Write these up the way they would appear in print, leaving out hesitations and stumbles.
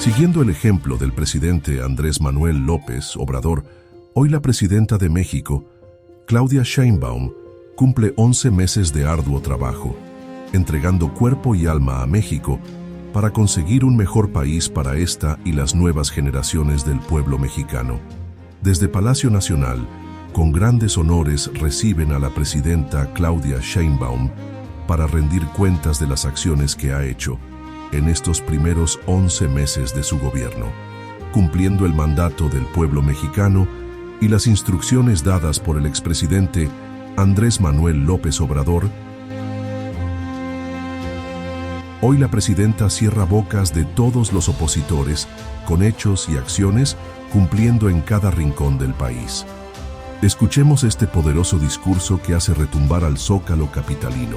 Siguiendo el ejemplo del presidente Andrés Manuel López Obrador, hoy la presidenta de México, Claudia Sheinbaum, cumple 11 meses de arduo trabajo, entregando cuerpo y alma a México para conseguir un mejor país para esta y las nuevas generaciones del pueblo mexicano. Desde Palacio Nacional, con grandes honores reciben a la presidenta Claudia Sheinbaum para rendir cuentas de las acciones que ha hecho en estos primeros 11 meses de su gobierno, cumpliendo el mandato del pueblo mexicano y las instrucciones dadas por el expresidente Andrés Manuel López Obrador. Hoy la presidenta cierra bocas de todos los opositores con hechos y acciones, cumpliendo en cada rincón del país. Escuchemos este poderoso discurso que hace retumbar al zócalo capitalino.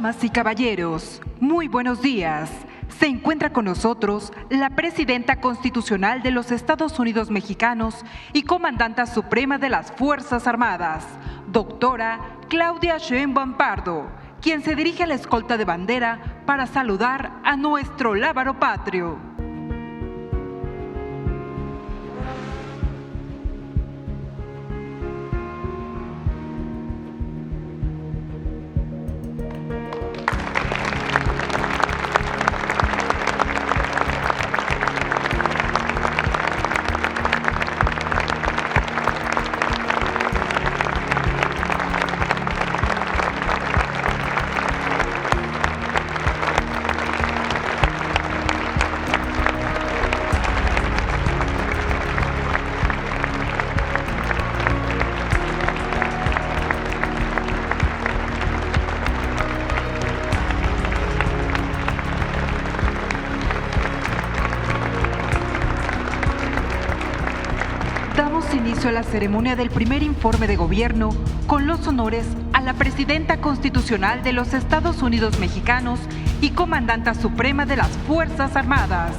Damas y caballeros, muy buenos días. Se encuentra con nosotros la Presidenta Constitucional de los Estados Unidos Mexicanos y Comandanta Suprema de las Fuerzas Armadas, doctora Claudia Sheinbaum Pardo, quien se dirige a la escolta de bandera para saludar a nuestro lábaro patrio. Damos inicio a la ceremonia del primer informe de gobierno con los honores a la Presidenta Constitucional de los Estados Unidos Mexicanos y Comandanta Suprema de las Fuerzas Armadas.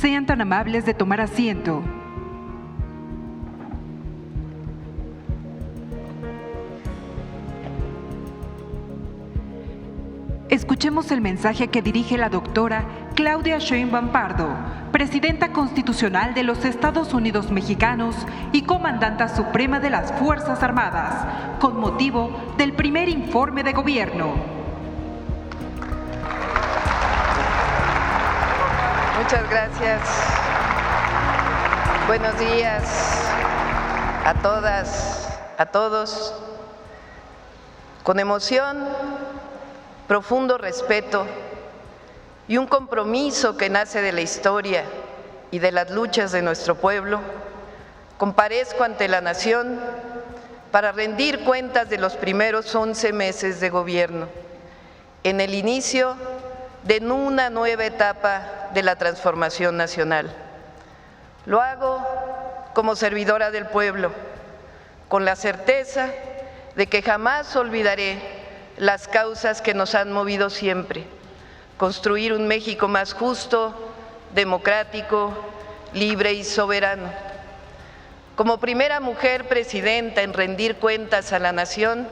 Sean tan amables de tomar asiento. Escuchemos el mensaje que dirige la doctora Claudia Sheinbaum Pardo, Presidenta Constitucional de los Estados Unidos Mexicanos y Comandanta Suprema de las Fuerzas Armadas, con motivo del primer informe de gobierno. Muchas gracias. Buenos días a todas, a todos. Con emoción, profundo respeto y un compromiso que nace de la historia y de las luchas de nuestro pueblo, comparezco ante la nación para rendir cuentas de los primeros 11 meses de gobierno, en el inicio de una nueva etapa de la transformación nacional. Lo hago como servidora del pueblo, con la certeza de que jamás olvidaré las causas que nos han movido siempre: construir un México más justo, democrático, libre y soberano. Como primera mujer presidenta en rendir cuentas a la nación,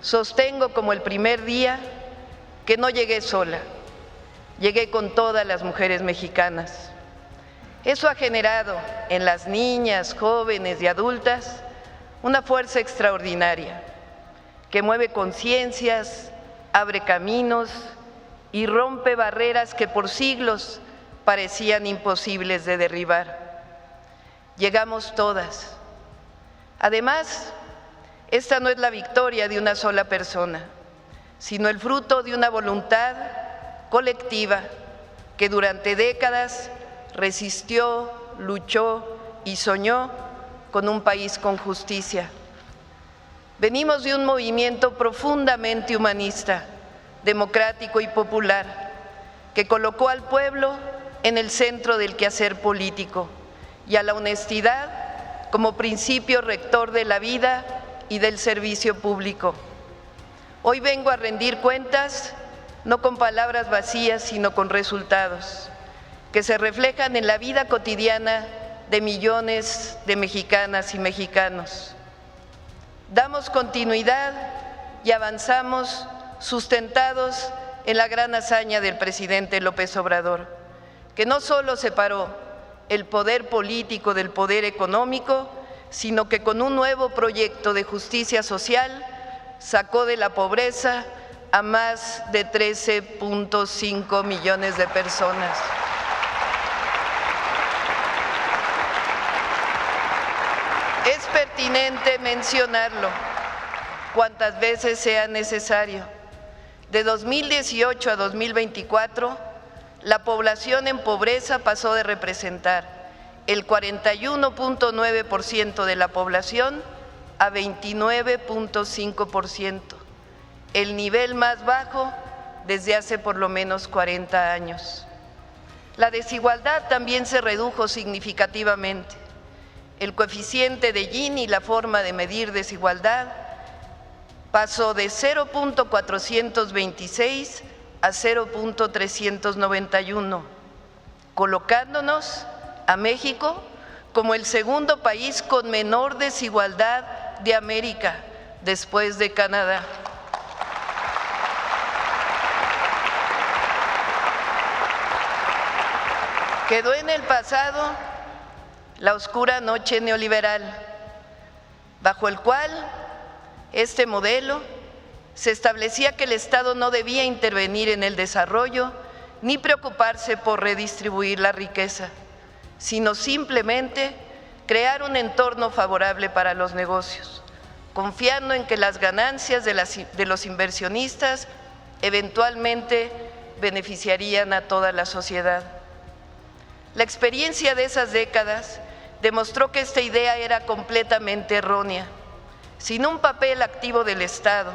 sostengo como el primer día que no llegué sola, llegué con todas las mujeres mexicanas. Eso ha generado en las niñas, jóvenes y adultas una fuerza extraordinaria que mueve conciencias, abre caminos y rompe barreras que por siglos parecían imposibles de derribar. Llegamos todas. Además, esta no es la victoria de una sola persona, sino el fruto de una voluntad colectiva que durante décadas resistió, luchó y soñó con un país con justicia. Venimos de un movimiento profundamente humanista, democrático y popular, que colocó al pueblo en el centro del quehacer político y a la honestidad como principio rector de la vida y del servicio público. Hoy vengo a rendir cuentas no con palabras vacías, sino con resultados que se reflejan en la vida cotidiana de millones de mexicanas y mexicanos. Damos continuidad y avanzamos sustentados en la gran hazaña del presidente López Obrador, que no solo separó el poder político del poder económico, sino que con un nuevo proyecto de justicia social sacó de la pobreza a más de 13.5 millones de personas. Es pertinente mencionarlo cuantas veces sea necesario. De 2018 a 2024, la población en pobreza pasó de representar el 41.9% de la población a 29.5%, el nivel más bajo desde hace por lo menos 40 años. La desigualdad también se redujo significativamente. El coeficiente de Gini, la forma de medir desigualdad, pasó de 0.426 a 0.391, colocándonos a México como el segundo país con menor desigualdad de América, después de Canadá. Quedó en el pasado la oscura noche neoliberal, bajo el cual este modelo se establecía que el Estado no debía intervenir en el desarrollo ni preocuparse por redistribuir la riqueza, sino simplemente crear un entorno favorable para los negocios, confiando en que las ganancias de los inversionistas eventualmente beneficiarían a toda la sociedad. La experiencia de esas décadas demostró que esta idea era completamente errónea. Sin un papel activo del Estado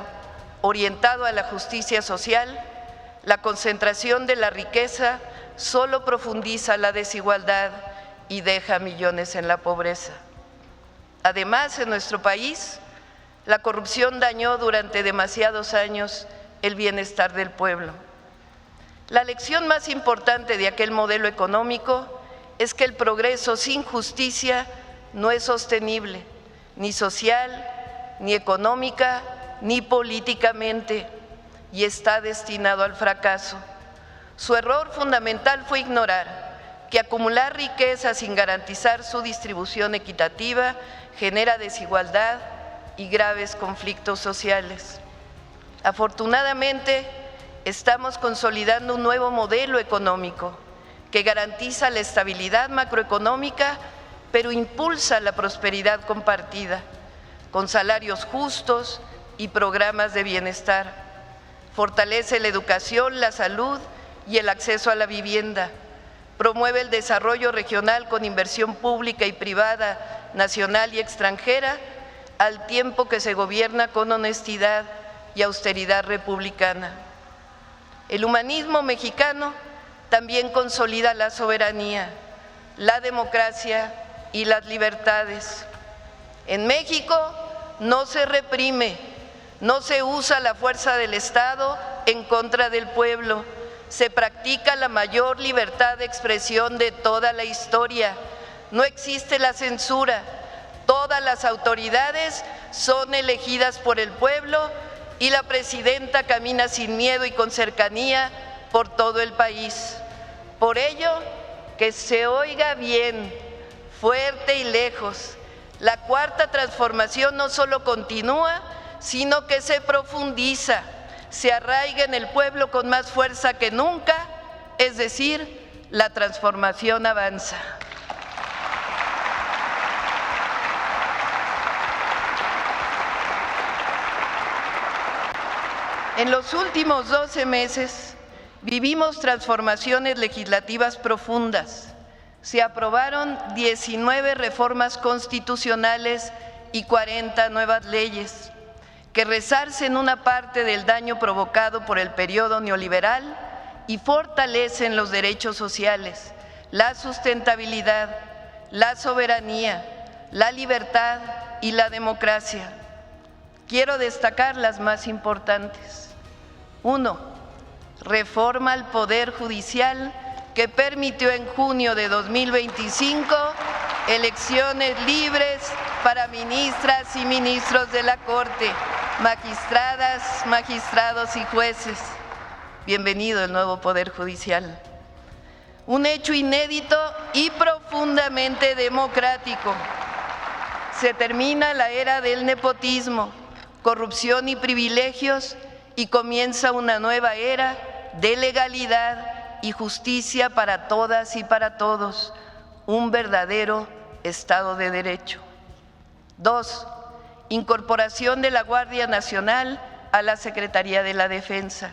orientado a la justicia social, la concentración de la riqueza solo profundiza la desigualdad y deja millones en la pobreza. Además, en nuestro país, la corrupción dañó durante demasiados años el bienestar del pueblo. La lección más importante de aquel modelo económico es que el progreso sin justicia no es sostenible, ni social, ni económica, ni políticamente, y está destinado al fracaso. Su error fundamental fue ignorar que acumular riqueza sin garantizar su distribución equitativa genera desigualdad y graves conflictos sociales. Afortunadamente, estamos consolidando un nuevo modelo económico que garantiza la estabilidad macroeconómica, pero impulsa la prosperidad compartida, con salarios justos y programas de bienestar. Fortalece la educación, la salud y el acceso a la vivienda. Promueve el desarrollo regional con inversión pública y privada, nacional y extranjera, al tiempo que se gobierna con honestidad y austeridad republicana. El humanismo mexicano también consolida la soberanía, la democracia y las libertades. En México no se reprime, no se usa la fuerza del Estado en contra del pueblo. Se practica la mayor libertad de expresión de toda la historia. No existe la censura. Todas las autoridades son elegidas por el pueblo y la presidenta camina sin miedo y con cercanía por todo el país. Por ello, que se oiga bien, fuerte y lejos, la Cuarta Transformación no solo continúa, sino que se profundiza, se arraiga en el pueblo con más fuerza que nunca, es decir, la transformación avanza. En los últimos 12 meses vivimos transformaciones legislativas profundas. Se aprobaron 19 reformas constitucionales y 40 nuevas leyes que resarcen una parte del daño provocado por el periodo neoliberal y fortalecen los derechos sociales, la sustentabilidad, la soberanía, la libertad y la democracia. Quiero destacar las más importantes. 1. Reforma al Poder Judicial que permitió en junio de 2025 elecciones libres para ministras y ministros de la Corte, magistradas, magistrados y jueces. Bienvenido el nuevo Poder Judicial. Un hecho inédito y profundamente democrático. Se termina la era del nepotismo, corrupción y privilegios y comienza una nueva era de legalidad y justicia para todas y para todos, un verdadero Estado de Derecho. 2. Incorporación de la Guardia Nacional a la Secretaría de la Defensa.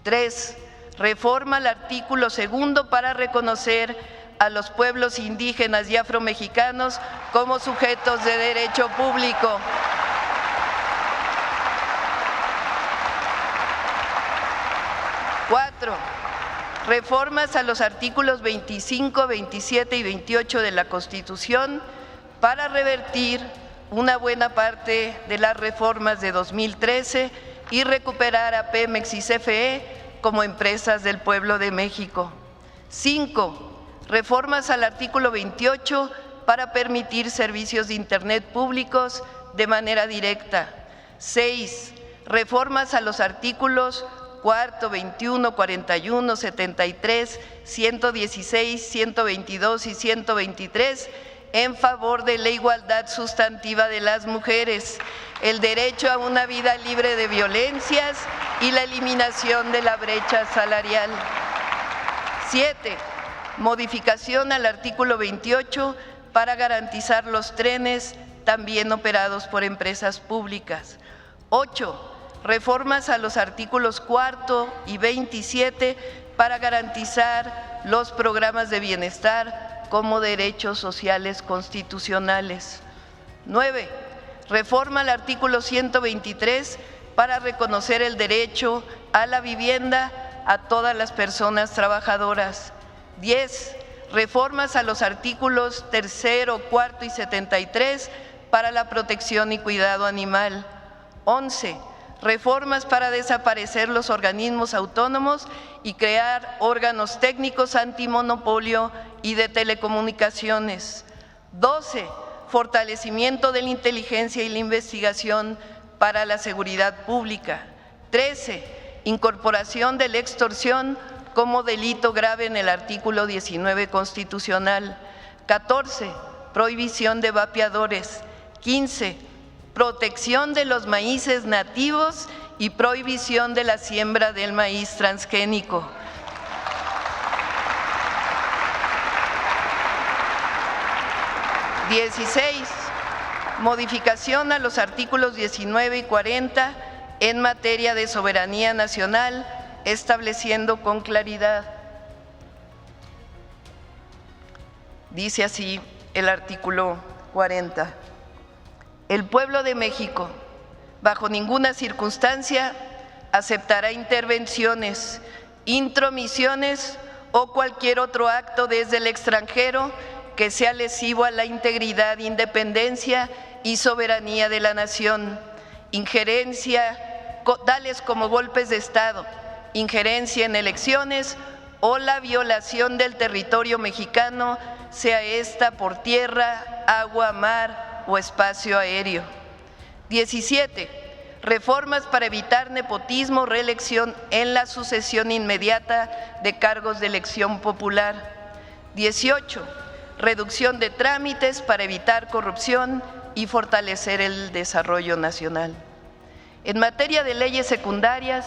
3. Reforma al artículo 2 para reconocer a los pueblos indígenas y afromexicanos como sujetos de derecho público. 4. Reformas a los artículos 25, 27 y 28 de la Constitución para revertir una buena parte de las reformas de 2013 y recuperar a Pemex y CFE como empresas del pueblo de México. 5. Reformas al artículo 28 para permitir servicios de Internet públicos de manera directa. 6. Reformas a los artículos 4, 21, 41, 73, 116, 122 y 123 en favor de la igualdad sustantiva de las mujeres, el derecho a una vida libre de violencias y la eliminación de la brecha salarial. 7. Modificación al artículo 28 para garantizar los trenes también operados por empresas públicas. 8. Reformas a los artículos 4 y 27 para garantizar los programas de bienestar como derechos sociales constitucionales. 9. Reforma al artículo 123 para reconocer el derecho a la vivienda a todas las personas trabajadoras. 10. Reformas a los artículos 3, 4 y 73 para la protección y cuidado animal. 11. Reformas para desaparecer los organismos autónomos y crear órganos técnicos antimonopolio y de telecomunicaciones. 12. Fortalecimiento de la inteligencia y la investigación para la seguridad pública. 13. Incorporación de la extorsión como delito grave en el artículo 19 constitucional. 14. Prohibición de vapeadores. 15. Protección de los maíces nativos y prohibición de la siembra del maíz transgénico. 16. modificación a los artículos 19 y 40 en materia de soberanía nacional, estableciendo con claridad. Dice así el artículo 40. El pueblo de México, bajo ninguna circunstancia, aceptará intervenciones, intromisiones o cualquier otro acto desde el extranjero que sea lesivo a la integridad, independencia y soberanía de la nación, injerencia tales como golpes de Estado, injerencia en elecciones o la violación del territorio mexicano, sea esta por tierra, agua, mar o espacio aéreo. 17. Reformas para evitar nepotismo, reelección en la sucesión inmediata de cargos de elección popular. 18. Reducción de trámites para evitar corrupción y fortalecer el desarrollo nacional. En materia de leyes secundarias,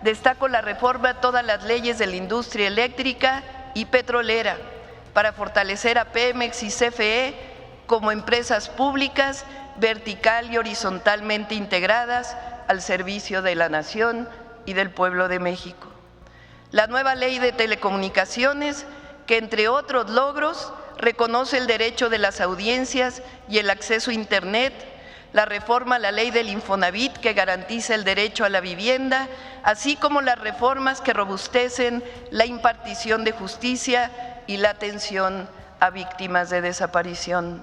destaco la reforma a todas las leyes de la industria eléctrica y petrolera para fortalecer a Pemex y CFE como empresas públicas vertical y horizontalmente integradas al servicio de la nación y del pueblo de México. La nueva ley de telecomunicaciones, que entre otros logros reconoce el derecho de las audiencias y el acceso a Internet, la reforma a la ley del Infonavit, que garantiza el derecho a la vivienda, así como las reformas que robustecen la impartición de justicia y la atención a víctimas de desaparición.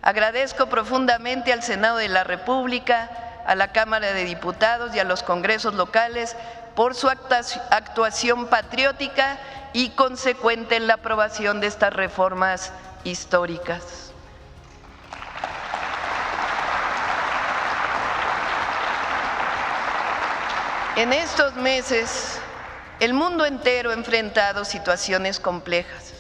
Agradezco profundamente al Senado de la República, a la Cámara de Diputados y a los congresos locales por su actuación patriótica y consecuente en la aprobación de estas reformas históricas. En estos meses, el mundo entero ha enfrentado situaciones complejas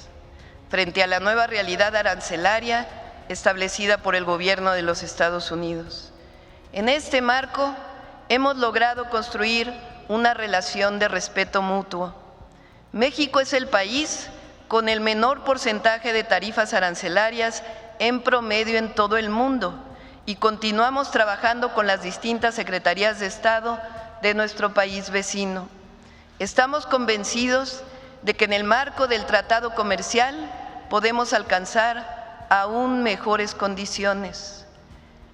frente a la nueva realidad arancelaria establecida por el gobierno de los Estados Unidos. En este marco, hemos logrado construir una relación de respeto mutuo. México es el país con el menor porcentaje de tarifas arancelarias en promedio en todo el mundo y continuamos trabajando con las distintas secretarías de Estado de nuestro país vecino. Estamos convencidos de que en el marco del tratado comercial podemos alcanzar aún mejores condiciones.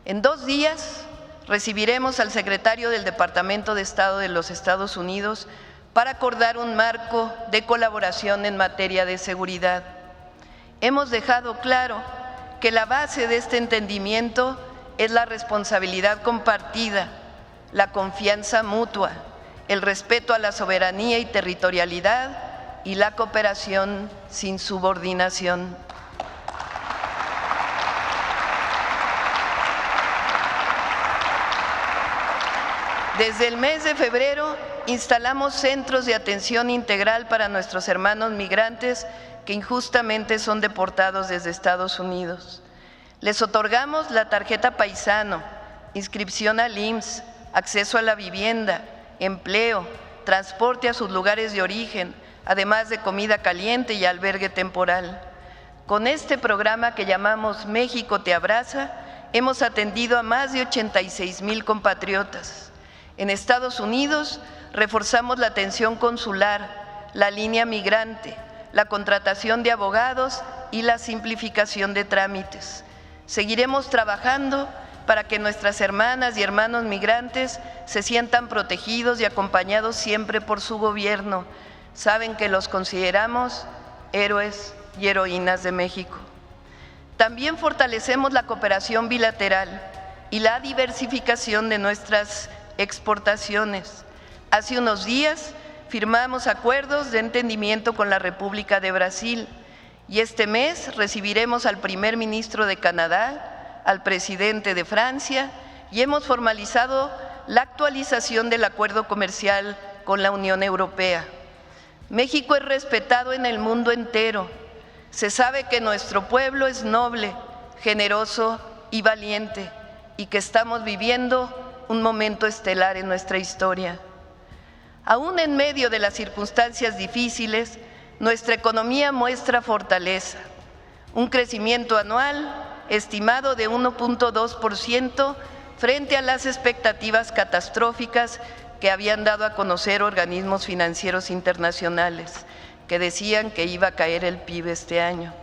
En 2 días recibiremos al secretario del Departamento de Estado de los Estados Unidos para acordar un marco de colaboración en materia de seguridad. Hemos dejado claro que la base de este entendimiento es la responsabilidad compartida, la confianza mutua, el respeto a la soberanía y territorialidad y la cooperación sin subordinación. Desde el mes de febrero instalamos centros de atención integral para nuestros hermanos migrantes que injustamente son deportados desde Estados Unidos. Les otorgamos la tarjeta paisano, inscripción al IMSS, acceso a la vivienda, empleo, transporte a sus lugares de origen, además de comida caliente y albergue temporal. Con este programa que llamamos México te abraza, hemos atendido a más de 86,000 compatriotas. En Estados Unidos reforzamos la atención consular, la línea migrante, la contratación de abogados y la simplificación de trámites. Seguiremos trabajando para que nuestras hermanas y hermanos migrantes se sientan protegidos y acompañados siempre por su gobierno. Saben que los consideramos héroes y heroínas de México. También fortalecemos la cooperación bilateral y la diversificación de nuestras exportaciones. Hace unos días firmamos acuerdos de entendimiento con la República de Brasil y este mes recibiremos al primer ministro de Canadá, al presidente de Francia y hemos formalizado la actualización del acuerdo comercial con la Unión Europea. México es respetado en el mundo entero. Se sabe que nuestro pueblo es noble, generoso y valiente y que estamos viviendo un momento estelar en nuestra historia. Aún en medio de las circunstancias difíciles, nuestra economía muestra fortaleza. un crecimiento anual estimado de 1.2% frente a las expectativas catastróficas que habían dado a conocer organismos financieros internacionales, que decían que iba a caer el PIB este año.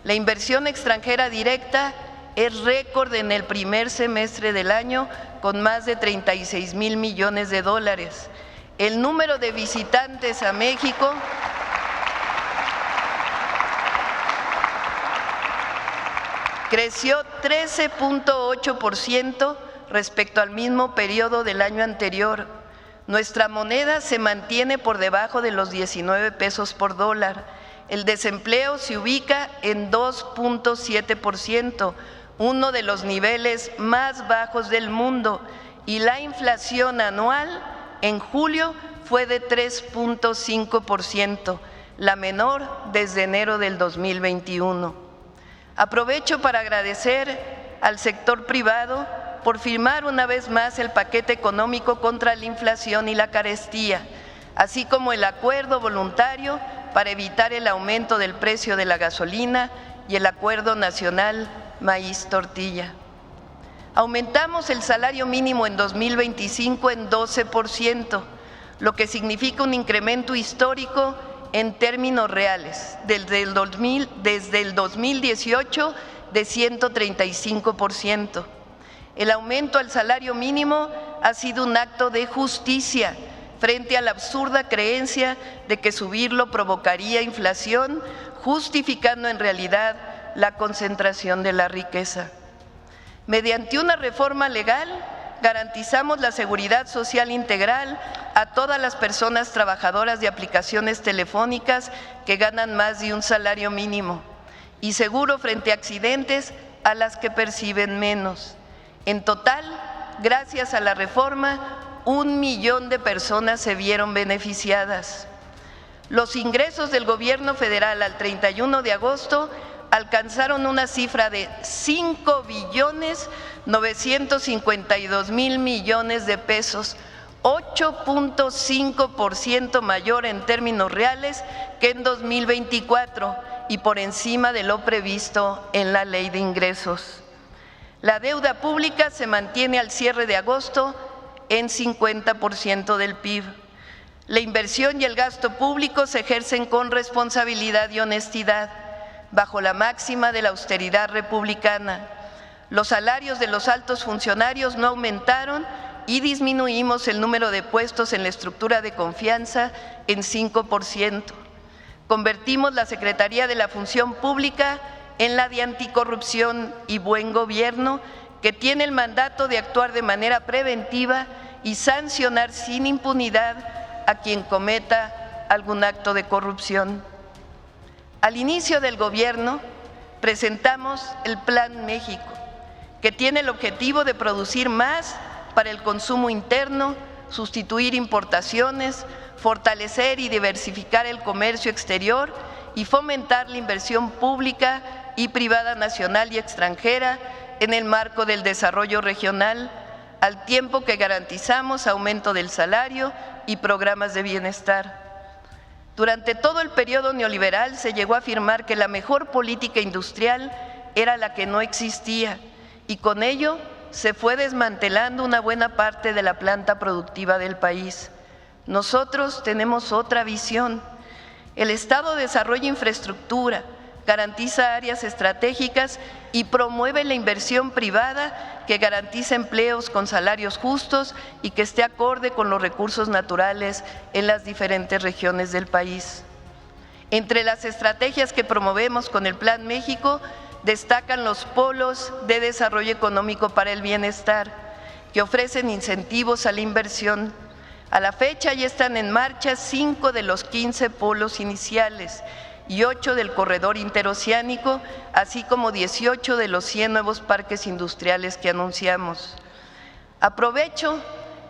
La inversión extranjera directa es récord en el primer semestre del año, con más de 36,000 millones de dólares. El número de visitantes a México creció 13.8% respecto al mismo periodo del año anterior. Nuestra moneda se mantiene por debajo de los 19 pesos por dólar. El desempleo se ubica en 2.7%, uno de los niveles más bajos del mundo, y la inflación anual en julio fue de 3.5%, la menor desde enero del 2021. Aprovecho para agradecer al sector privado por firmar una vez más el paquete económico contra la inflación y la carestía, así como el acuerdo voluntario para evitar el aumento del precio de la gasolina y el acuerdo nacional maíz-tortilla. Aumentamos el salario mínimo en 2025 en 12%, lo que significa un incremento histórico en términos reales, desde el 2018 de 135%. El aumento al salario mínimo ha sido un acto de justicia frente a la absurda creencia de que subirlo provocaría inflación, justificando en realidad la concentración de la riqueza. Mediante una reforma legal, garantizamos la seguridad social integral a todas las personas trabajadoras de aplicaciones telefónicas que ganan más de un salario mínimo y seguro frente a accidentes a las que perciben menos. En total, gracias a la reforma, 1 millón de personas se vieron beneficiadas. Los ingresos del gobierno federal al 31 de agosto alcanzaron una cifra de 5,952,000 millones de pesos, 8.5% mayor en términos reales que en 2024 y por encima de lo previsto en la Ley de Ingresos. La deuda pública se mantiene al cierre de agosto en 50% del PIB. La inversión y el gasto público se ejercen con responsabilidad y honestidad, bajo la máxima de la austeridad republicana. Los salarios de los altos funcionarios no aumentaron y disminuimos el número de puestos en la estructura de confianza en 5%. Convertimos la Secretaría de la Función Pública en la de Anticorrupción y Buen Gobierno, que tiene el mandato de actuar de manera preventiva y sancionar sin impunidad a quien cometa algún acto de corrupción. Al inicio del gobierno presentamos el Plan México, que tiene el objetivo de producir más para el consumo interno, sustituir importaciones, fortalecer y diversificar el comercio exterior y fomentar la inversión pública y privada nacional y extranjera en el marco del desarrollo regional, al tiempo que garantizamos aumento del salario y programas de bienestar. Durante todo el periodo neoliberal se llegó a afirmar que la mejor política industrial era la que no existía y con ello se fue desmantelando una buena parte de la planta productiva del país. Nosotros tenemos otra visión. El Estado desarrolla infraestructura, garantiza áreas estratégicas y promueve la inversión privada que garantiza empleos con salarios justos y que esté acorde con los recursos naturales en las diferentes regiones del país. Entre las estrategias que promovemos con el Plan México destacan los polos de desarrollo económico para el bienestar, que ofrecen incentivos a la inversión. A la fecha ya están en marcha 5 de los 15 polos iniciales y 8 del corredor interoceánico, así como 18 de los 100 nuevos parques industriales que anunciamos. Aprovecho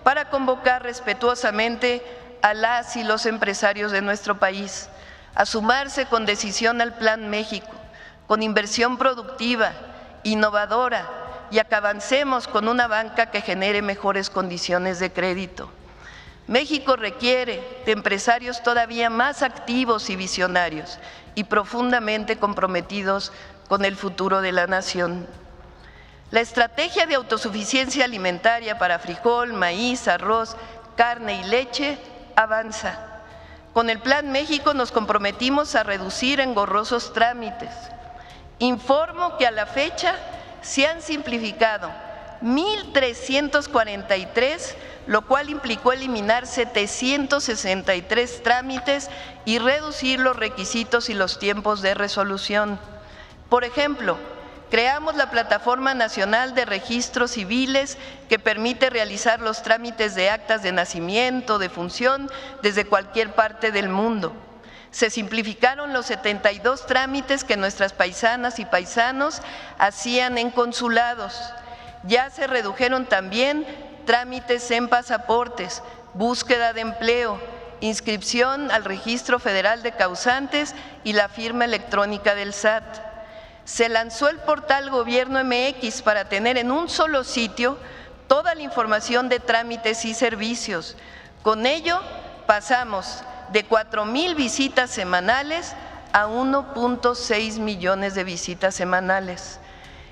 para convocar respetuosamente a las y los empresarios de nuestro país a sumarse con decisión al Plan México, con inversión productiva, innovadora y a que avancemos con una banca que genere mejores condiciones de crédito. México requiere de empresarios todavía más activos y visionarios y profundamente comprometidos con el futuro de la nación. La estrategia de autosuficiencia alimentaria para frijol, maíz, arroz, carne y leche avanza. Con el Plan México nos comprometimos a reducir engorrosos trámites. Informo que a la fecha se han simplificado 1,343, lo cual implicó eliminar 763 trámites y reducir los requisitos y los tiempos de resolución. Por ejemplo, creamos la Plataforma Nacional de Registros Civiles que permite realizar los trámites de actas de nacimiento, de función, desde cualquier parte del mundo. Se simplificaron los 72 trámites que nuestras paisanas y paisanos hacían en consulados. Ya se redujeron también trámites en pasaportes, búsqueda de empleo, inscripción al Registro Federal de Causantes y la firma electrónica del SAT. Se lanzó el portal Gobierno MX para tener en un solo sitio toda la información de trámites y servicios. Con ello pasamos de 4,000 visitas semanales a 1,6 millones de visitas semanales.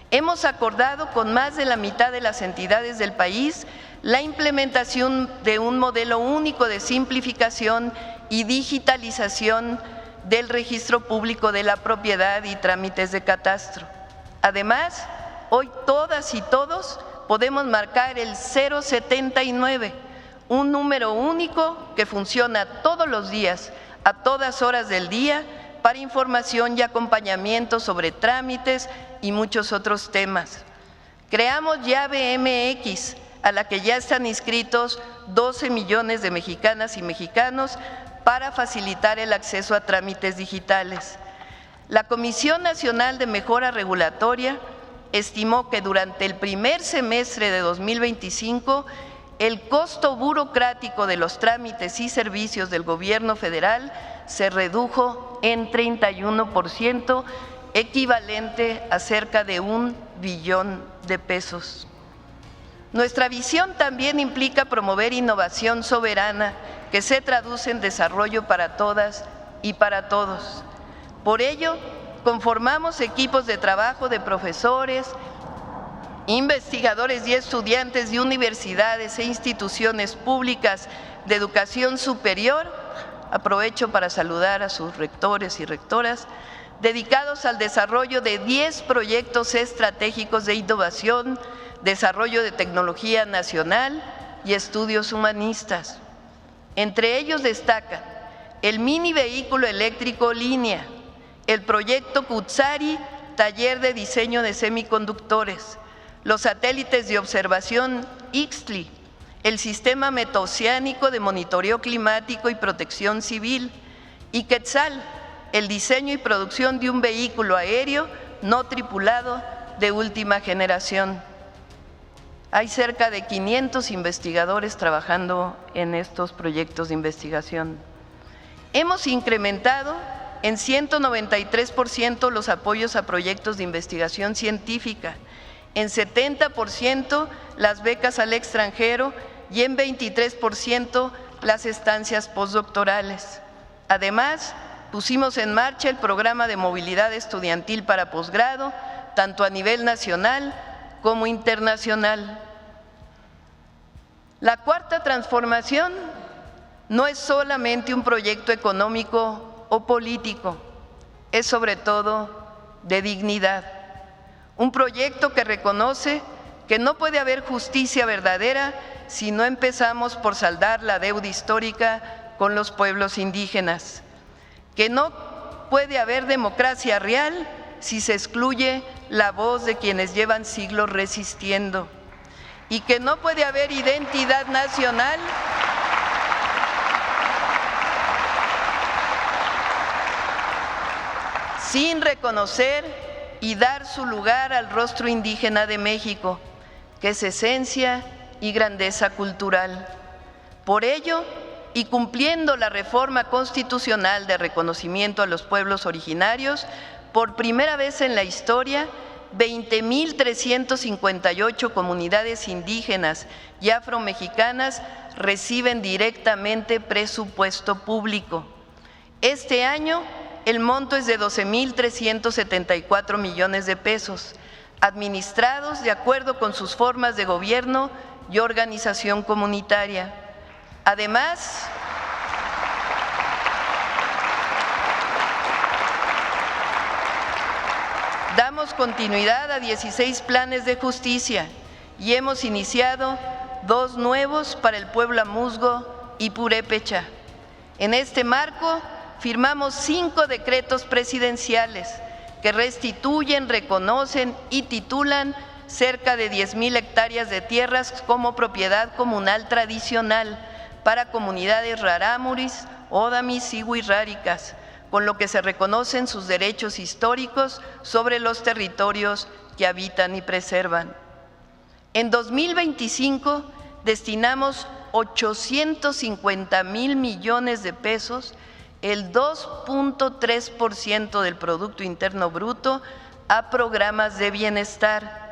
Hemos acordado con más de la mitad de las entidades del país la implementación de un modelo único de simplificación y digitalización del registro público de la propiedad y trámites de catastro. Además, hoy todas y todos podemos marcar el 079, un número único que funciona todos los días, a todas horas del día, para información y acompañamiento sobre trámites y muchos otros temas. Creamos Llave MX, a la que ya están inscritos 12 millones de mexicanas y mexicanos para facilitar el acceso a trámites digitales. La Comisión Nacional de Mejora Regulatoria estimó que durante el primer semestre de 2025 el costo burocrático de los trámites y servicios del Gobierno federal se redujo en 31%, equivalente a cerca de 1 billón de pesos. Nuestra visión también implica promover innovación soberana que se traduce en desarrollo para todas y para todos. Por ello, conformamos equipos de trabajo de profesores, investigadores y estudiantes de universidades e instituciones públicas de educación superior, aprovecho para saludar a sus rectores y rectoras, dedicados al desarrollo de 10 proyectos estratégicos de innovación, desarrollo de tecnología nacional y estudios humanistas. Entre ellos destacan el mini vehículo eléctrico Línea, el proyecto Cutzari, taller de diseño de semiconductores, los satélites de observación Ixtli, el sistema metaoceánico de monitoreo climático y protección civil, y Quetzal, el diseño y producción de un vehículo aéreo no tripulado de última generación. Hay cerca de 500 investigadores trabajando en estos proyectos de investigación. Hemos incrementado en 193% los apoyos a proyectos de investigación científica, en 70% las becas al extranjero y en 23% las estancias postdoctorales. Además, pusimos en marcha el programa de movilidad estudiantil para posgrado, tanto a nivel nacional como internacional. La cuarta transformación no es solamente un proyecto económico o político, es sobre todo de dignidad. Un proyecto que reconoce que no puede haber justicia verdadera si no empezamos por saldar la deuda histórica con los pueblos indígenas, que no puede haber democracia real si se excluye la voz de quienes llevan siglos resistiendo, y que no puede haber identidad nacional sin reconocer y dar su lugar al rostro indígena de México, que es esencia y grandeza cultural. Por ello, y cumpliendo la reforma constitucional de reconocimiento a los pueblos originarios, por primera vez en la historia, 20,358 comunidades indígenas y afromexicanas reciben directamente presupuesto público. Este año el monto es de 12.374 millones de pesos, administrados de acuerdo con sus formas de gobierno y organización comunitaria. Además, damos continuidad a 16 planes de justicia y hemos iniciado 2 nuevos para el pueblo amuzgo y purépecha. En este marco, firmamos 5 decretos presidenciales que restituyen, reconocen y titulan cerca de 10,000 hectáreas de tierras como propiedad comunal tradicional para comunidades rarámuris, ódamis y huirráricas, con lo que se reconocen sus derechos históricos sobre los territorios que habitan y preservan. En 2025 destinamos 850,000 millones de pesos, el 2.3% del Producto Interno Bruto, a programas de bienestar,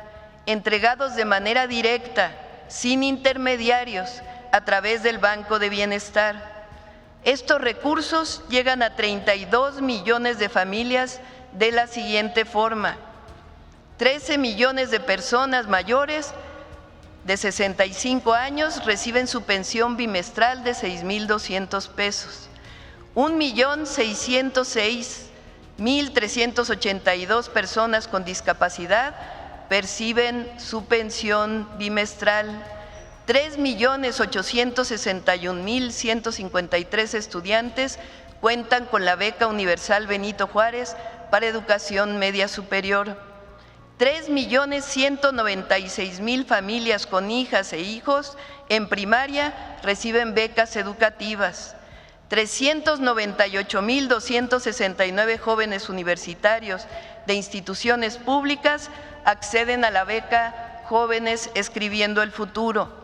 entregados de manera directa, sin intermediarios, a través del Banco de Bienestar. Estos recursos llegan a 32 millones de familias de la siguiente forma: 13 millones de personas mayores de 65 años reciben su pensión bimestral de 6,200 pesos. 1,606,382 personas con discapacidad perciben su pensión bimestral. 3,861,153 estudiantes cuentan con la beca universal Benito Juárez para educación media superior. 3,196,000 familias con hijas e hijos en primaria reciben becas educativas. 398,269 jóvenes universitarios de instituciones públicas acceden a la beca Jóvenes Escribiendo el Futuro.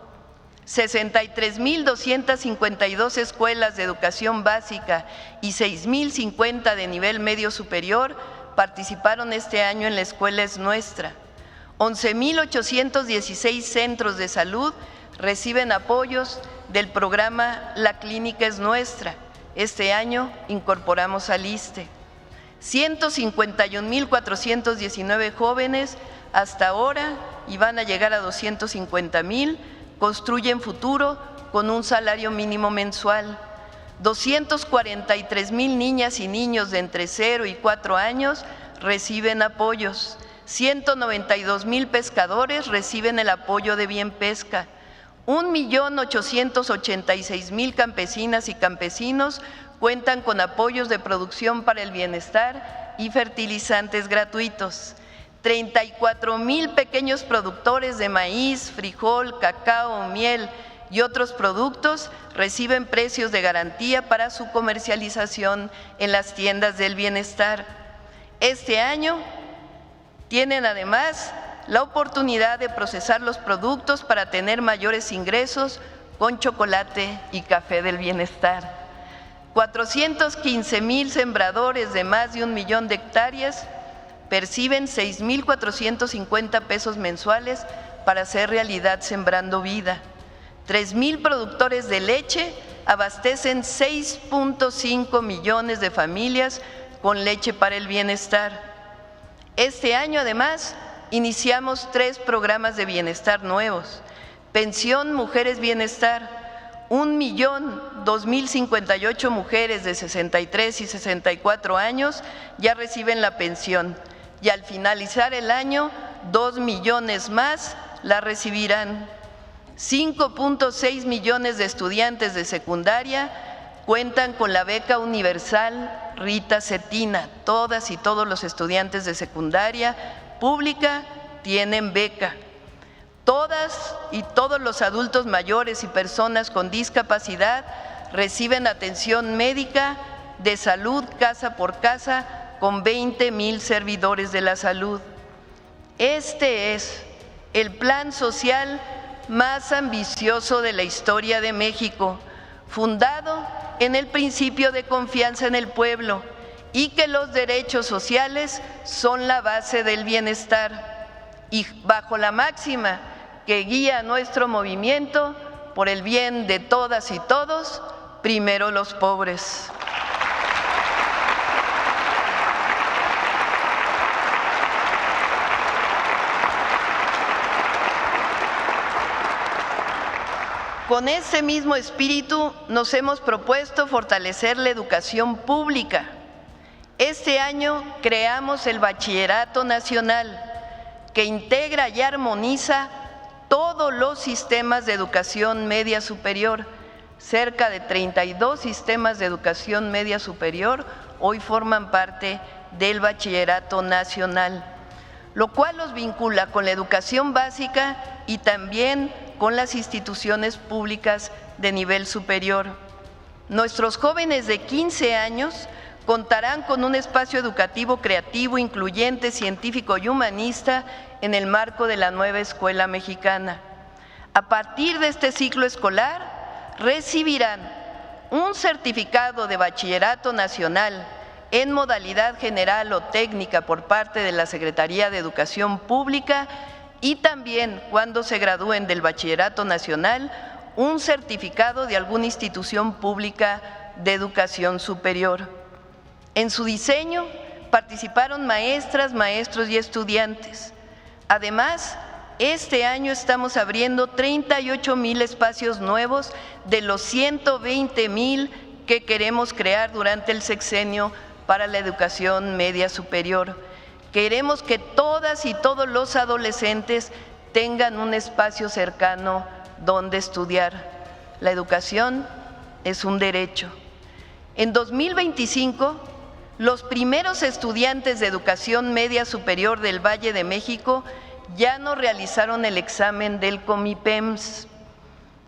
63,252 escuelas de educación básica y 6,050 de nivel medio superior participaron este año en La Escuela es Nuestra. 11,816 centros de salud reciben apoyos del programa La Clínica es Nuestra. Este año incorporamos al ISSSTE. 151,419 jóvenes hasta ahora, y van a llegar a 250,000, construyen futuro con un salario mínimo mensual. 243,000 niñas y niños de entre 0 y 4 años reciben apoyos. 192,000 pescadores reciben el apoyo de Bien Pesca. 1,886,000 campesinas y campesinos cuentan con apoyos de producción para el bienestar y fertilizantes gratuitos. 34,000 pequeños productores de maíz, frijol, cacao, miel y otros productos reciben precios de garantía para su comercialización en las tiendas del bienestar. Este año tienen además la oportunidad de procesar los productos para tener mayores ingresos con chocolate y café del bienestar. 415,000 sembradores de más de 1 millón de hectáreas perciben 6,450 pesos mensuales para hacer realidad Sembrando Vida. 3,000 productores de leche abastecen 6.5 millones de familias con leche para el bienestar. Este año, además, iniciamos 3 programas de bienestar nuevos. Pensión Mujeres Bienestar, 1,002,058 mujeres de 63 y 64 años ya reciben la pensión, y al finalizar el año, 2 millones más la recibirán. 5.6 millones de estudiantes de secundaria cuentan con la beca universal Rita Cetina. Todas y todos los estudiantes de secundaria pública tienen beca. Todas y todos los adultos mayores y personas con discapacidad reciben atención médica de salud casa por casa con 20,000 servidores de la salud. Este es el plan social más ambicioso de la historia de México, fundado en el principio de confianza en el pueblo y que los derechos sociales son la base del bienestar, y bajo la máxima que guía nuestro movimiento: por el bien de todas y todos, primero los pobres. Con ese mismo espíritu nos hemos propuesto fortalecer la educación pública. Este año creamos el Bachillerato Nacional, que integra y armoniza todos los sistemas de educación media superior. Cerca de 32 sistemas de educación media superior hoy forman parte del Bachillerato Nacional, lo cual los vincula con la educación básica y también con las instituciones públicas de nivel superior. Nuestros jóvenes de 15 años contarán con un espacio educativo creativo, incluyente, científico y humanista en el marco de la nueva escuela mexicana. A partir de este ciclo escolar, recibirán un certificado de bachillerato nacional en modalidad general o técnica por parte de la Secretaría de Educación Pública y también, cuando se gradúen del bachillerato nacional, un certificado de alguna institución pública de educación superior. En su diseño participaron maestras, maestros y estudiantes. Además, este año estamos abriendo 38,000 espacios nuevos de los 120,000 que queremos crear durante el sexenio para la educación media superior. Queremos que todas y todos los adolescentes tengan un espacio cercano donde estudiar. La educación es un derecho. En 2025, los primeros estudiantes de educación media superior del Valle de México ya no realizaron el examen del Comipems.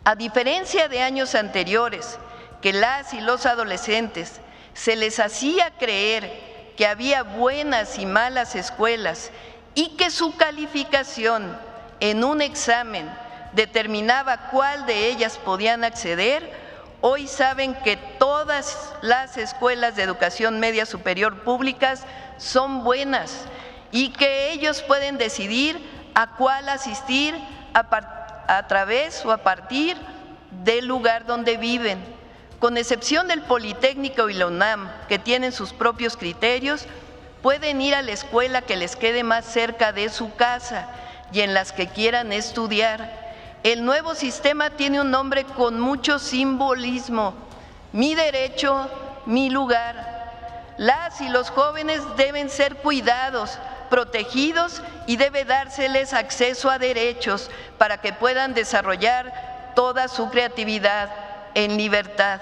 A diferencia de años anteriores, que las y los adolescentes se les hacía creer que había buenas y malas escuelas y que su calificación en un examen determinaba cuál de ellas podían acceder, hoy saben que todas las escuelas de educación media superior públicas son buenas y que ellos pueden decidir a cuál asistir a través o a partir del lugar donde viven. Con excepción del Politécnico y la UNAM, que tienen sus propios criterios, pueden ir a la escuela que les quede más cerca de su casa y en las que quieran estudiar. El nuevo sistema tiene un nombre con mucho simbolismo: mi derecho, mi lugar. Las y los jóvenes deben ser cuidados, protegidos y debe dárseles acceso a derechos para que puedan desarrollar toda su creatividad en libertad.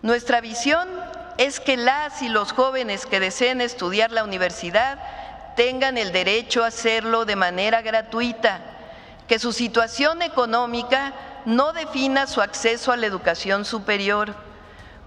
Nuestra visión es que las y los jóvenes que deseen estudiar la universidad tengan el derecho a hacerlo de manera gratuita, que su situación económica no defina su acceso a la educación superior.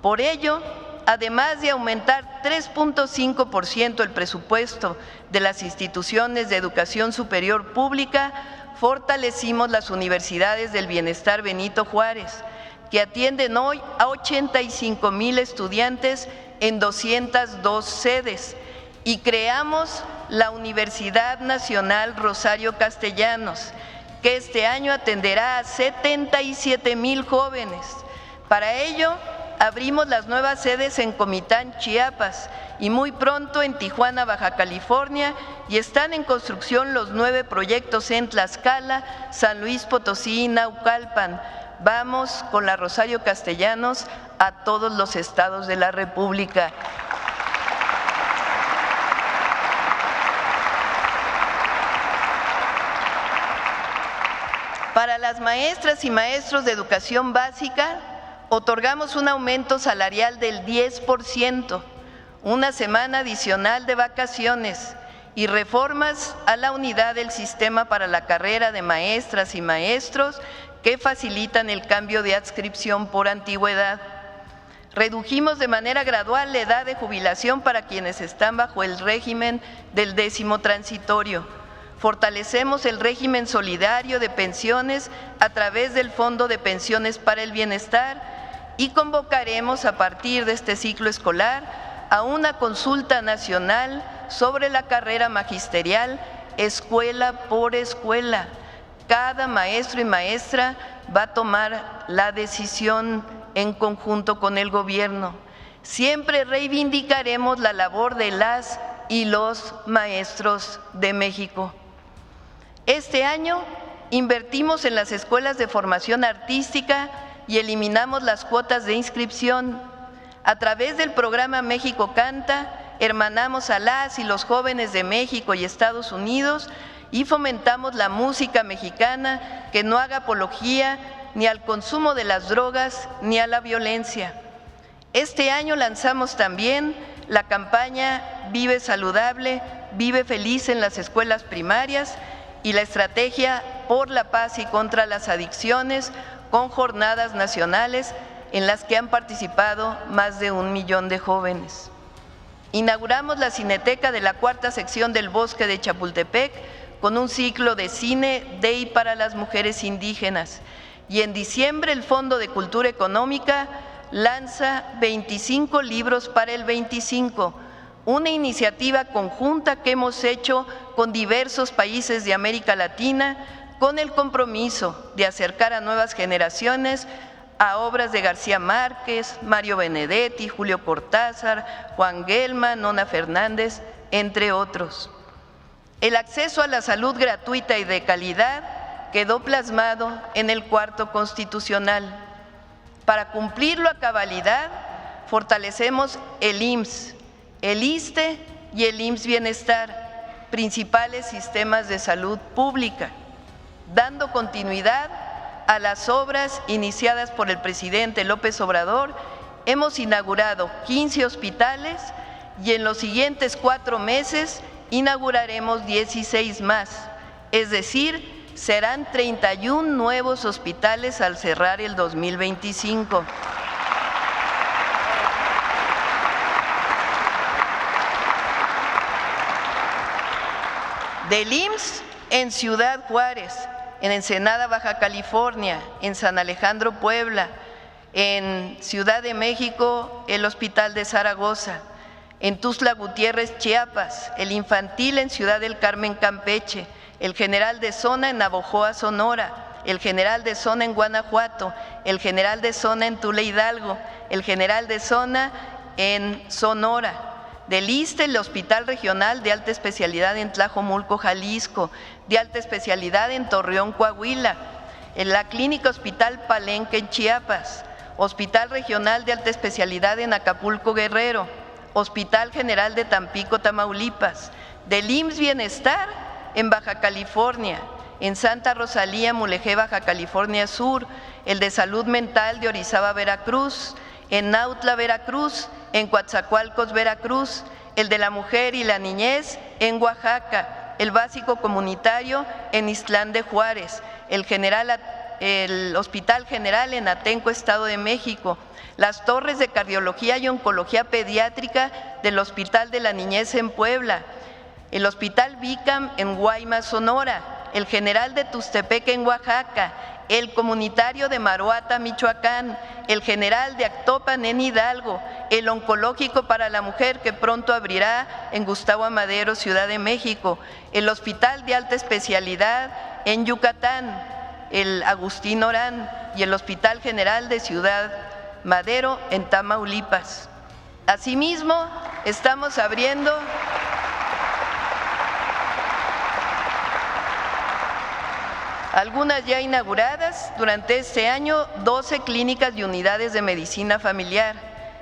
Por ello, además de aumentar 3.5% el presupuesto de las instituciones de educación superior pública, fortalecimos las universidades del Bienestar Benito Juárez, que atienden hoy a 85,000 estudiantes en 202 sedes, y creamos la Universidad Nacional Rosario Castellanos, que este año atenderá a 77,000 jóvenes. Para ello, abrimos las nuevas sedes en Comitán, Chiapas, y muy pronto en Tijuana, Baja California, y están en construcción los 9 proyectos en Tlaxcala, San Luis Potosí y Naucalpan. Vamos con la Rosario Castellanos a todos los estados de la República. Para las maestras y maestros de educación básica, otorgamos un aumento salarial del 10%, una semana adicional de vacaciones y reformas a la unidad del sistema para la carrera de maestras y maestros que facilitan el cambio de adscripción por antigüedad. Redujimos de manera gradual la edad de jubilación para quienes están bajo el régimen del 10º transitorio. Fortalecemos el régimen solidario de pensiones a través del Fondo de Pensiones para el Bienestar y convocaremos a partir de este ciclo escolar a una consulta nacional sobre la carrera magisterial, escuela por escuela. Cada maestro y maestra va a tomar la decisión en conjunto con el gobierno. Siempre reivindicaremos la labor de las y los maestros de México. Este año invertimos en las escuelas de formación artística y eliminamos las cuotas de inscripción. A través del programa México Canta, hermanamos a las y los jóvenes de México y Estados Unidos y fomentamos la música mexicana que no haga apología ni al consumo de las drogas ni a la violencia. Este año lanzamos también la campaña Vive Saludable, Vive Feliz en las escuelas primarias y la estrategia por la paz y contra las adicciones con jornadas nacionales en las que han participado más de 1 millón de jóvenes. Inauguramos la Cineteca de la 4ª sección del Bosque de Chapultepec con un ciclo de cine de y para las mujeres indígenas. Y en diciembre el Fondo de Cultura Económica lanza 25 libros para el 25, una iniciativa conjunta que hemos hecho con diversos países de América Latina con el compromiso de acercar a nuevas generaciones a obras de García Márquez, Mario Benedetti, Julio Cortázar, Juan Gelman, Nona Fernández, entre otros. El acceso a la salud gratuita y de calidad quedó plasmado en el Cuarto Constitucional. Para cumplirlo a cabalidad, fortalecemos el IMSS, el ISSSTE y el IMSS Bienestar, principales sistemas de salud pública, dando continuidad a las obras iniciadas por el presidente López Obrador. Hemos inaugurado 15 hospitales y en los siguientes 4 meses inauguraremos 16 más, es decir, serán 31 nuevos hospitales al cerrar el 2025. Del IMSS en Ciudad Juárez, en Ensenada, Baja California, en San Alejandro, Puebla, en Ciudad de México, el Hospital de Zaragoza, en Tuxtla Gutiérrez, Chiapas, el infantil en Ciudad del Carmen, Campeche, el general de zona en Navojoa, Sonora, el general de zona en Guanajuato, el general de zona en Tula, Hidalgo, el general de zona en Sonora. Del ISSSTE, el Hospital Regional de Alta Especialidad en Tlajomulco, Jalisco, de Alta Especialidad en Torreón, Coahuila, en la Clínica Hospital Palenque en Chiapas, Hospital Regional de Alta Especialidad en Acapulco, Guerrero, Hospital General de Tampico, Tamaulipas, del IMSS Bienestar en Baja California, en Santa Rosalía, Mulegé, Baja California Sur, el de Salud Mental de Orizaba, Veracruz, en Nautla, Veracruz, en Coatzacoalcos, Veracruz, el de la Mujer y la Niñez en Oaxaca, el básico comunitario en Ixtlán de Juárez, el Hospital General en Atenco, Estado de México, las torres de cardiología y oncología pediátrica del Hospital de la Niñez en Puebla, el Hospital Bicam en Guaymas, Sonora, el General de Tuxtepec en Oaxaca, el comunitario de Maruata, Michoacán, el general de Actopan en Hidalgo, el oncológico para la mujer que pronto abrirá en Gustavo Amadero, Ciudad de México, el Hospital de Alta Especialidad en Yucatán, el Agustín Orán y el Hospital General de Ciudad Madero en Tamaulipas. Asimismo, estamos abriendo algunas ya inauguradas durante este año, 12 clínicas y unidades de medicina familiar,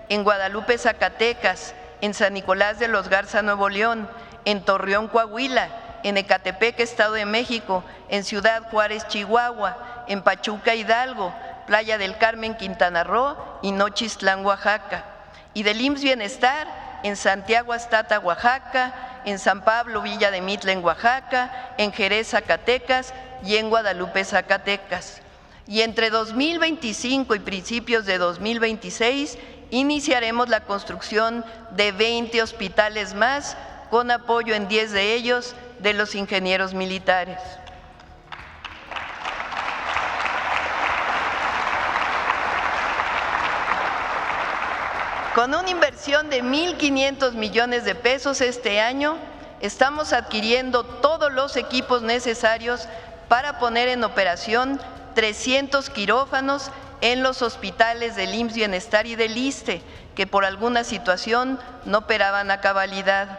en Guadalupe, Zacatecas, en San Nicolás de los Garza, Nuevo León, en Torreón, Coahuila, en Ecatepec, Estado de México, en Ciudad Juárez, Chihuahua, en Pachuca, Hidalgo, Playa del Carmen, Quintana Roo y Nochistlán, Oaxaca. Y del IMSS Bienestar en Santiago Astata, Oaxaca, en San Pablo, Villa de Mitla, en Oaxaca, en Jerez, Zacatecas y en Guadalupe, Zacatecas. Y entre 2025 y principios de 2026 iniciaremos la construcción de 20 hospitales más, con apoyo en 10 de ellos de los ingenieros militares. Con una inversión de 1.500 millones de pesos este año, estamos adquiriendo todos los equipos necesarios para poner en operación 300 quirófanos en los hospitales del IMSS Bienestar y del ISSSTE, que por alguna situación no operaban a cabalidad.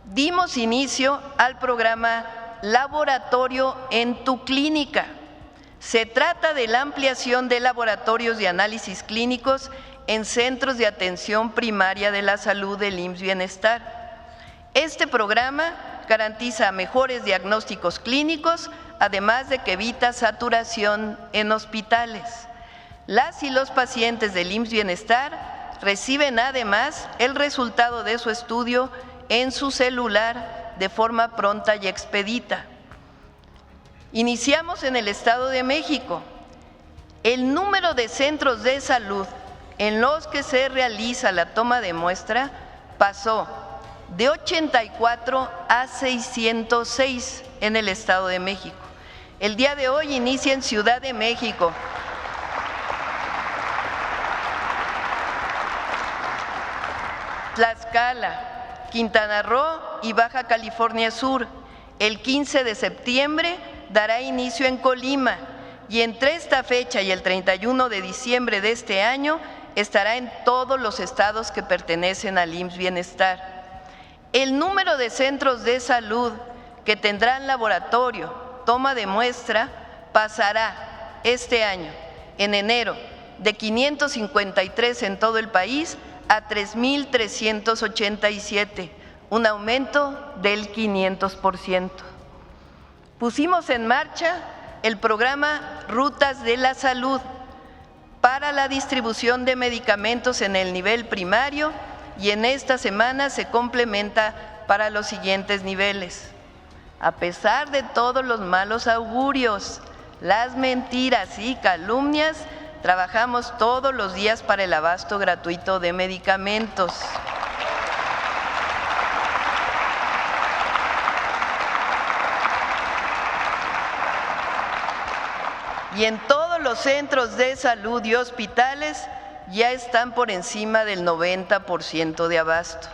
Dimos inicio al programa laboratorio en tu clínica. Se trata de la ampliación de laboratorios de análisis clínicos en centros de atención primaria de la salud del IMSS Bienestar. Este programa garantiza mejores diagnósticos clínicos, además de que evita saturación en hospitales. Las y los pacientes del IMSS Bienestar reciben además el resultado de su estudio en su celular de forma pronta y expedita. Iniciamos en el Estado de México. El número de centros de salud en los que se realiza la toma de muestra pasó de 84 a 606 en el Estado de México. El día de hoy inicia en Ciudad de México. Tlaxcala, Quintana Roo y Baja California Sur. El 15 de septiembre dará inicio en Colima y entre esta fecha y el 31 de diciembre de este año estará en todos los estados que pertenecen al IMSS Bienestar. El número de centros de salud que tendrán laboratorio, toma de muestra, pasará este año, en enero, de 553 en todo el país a 3,387, un aumento del 500%. Pusimos en marcha el programa Rutas de la Salud para la distribución de medicamentos en el nivel primario y en esta semana se complementa para los siguientes niveles. A pesar de todos los malos augurios, las mentiras y calumnias, trabajamos todos los días para el abasto gratuito de medicamentos. Y en todos los centros de salud y hospitales ya están por encima del 90% de abasto.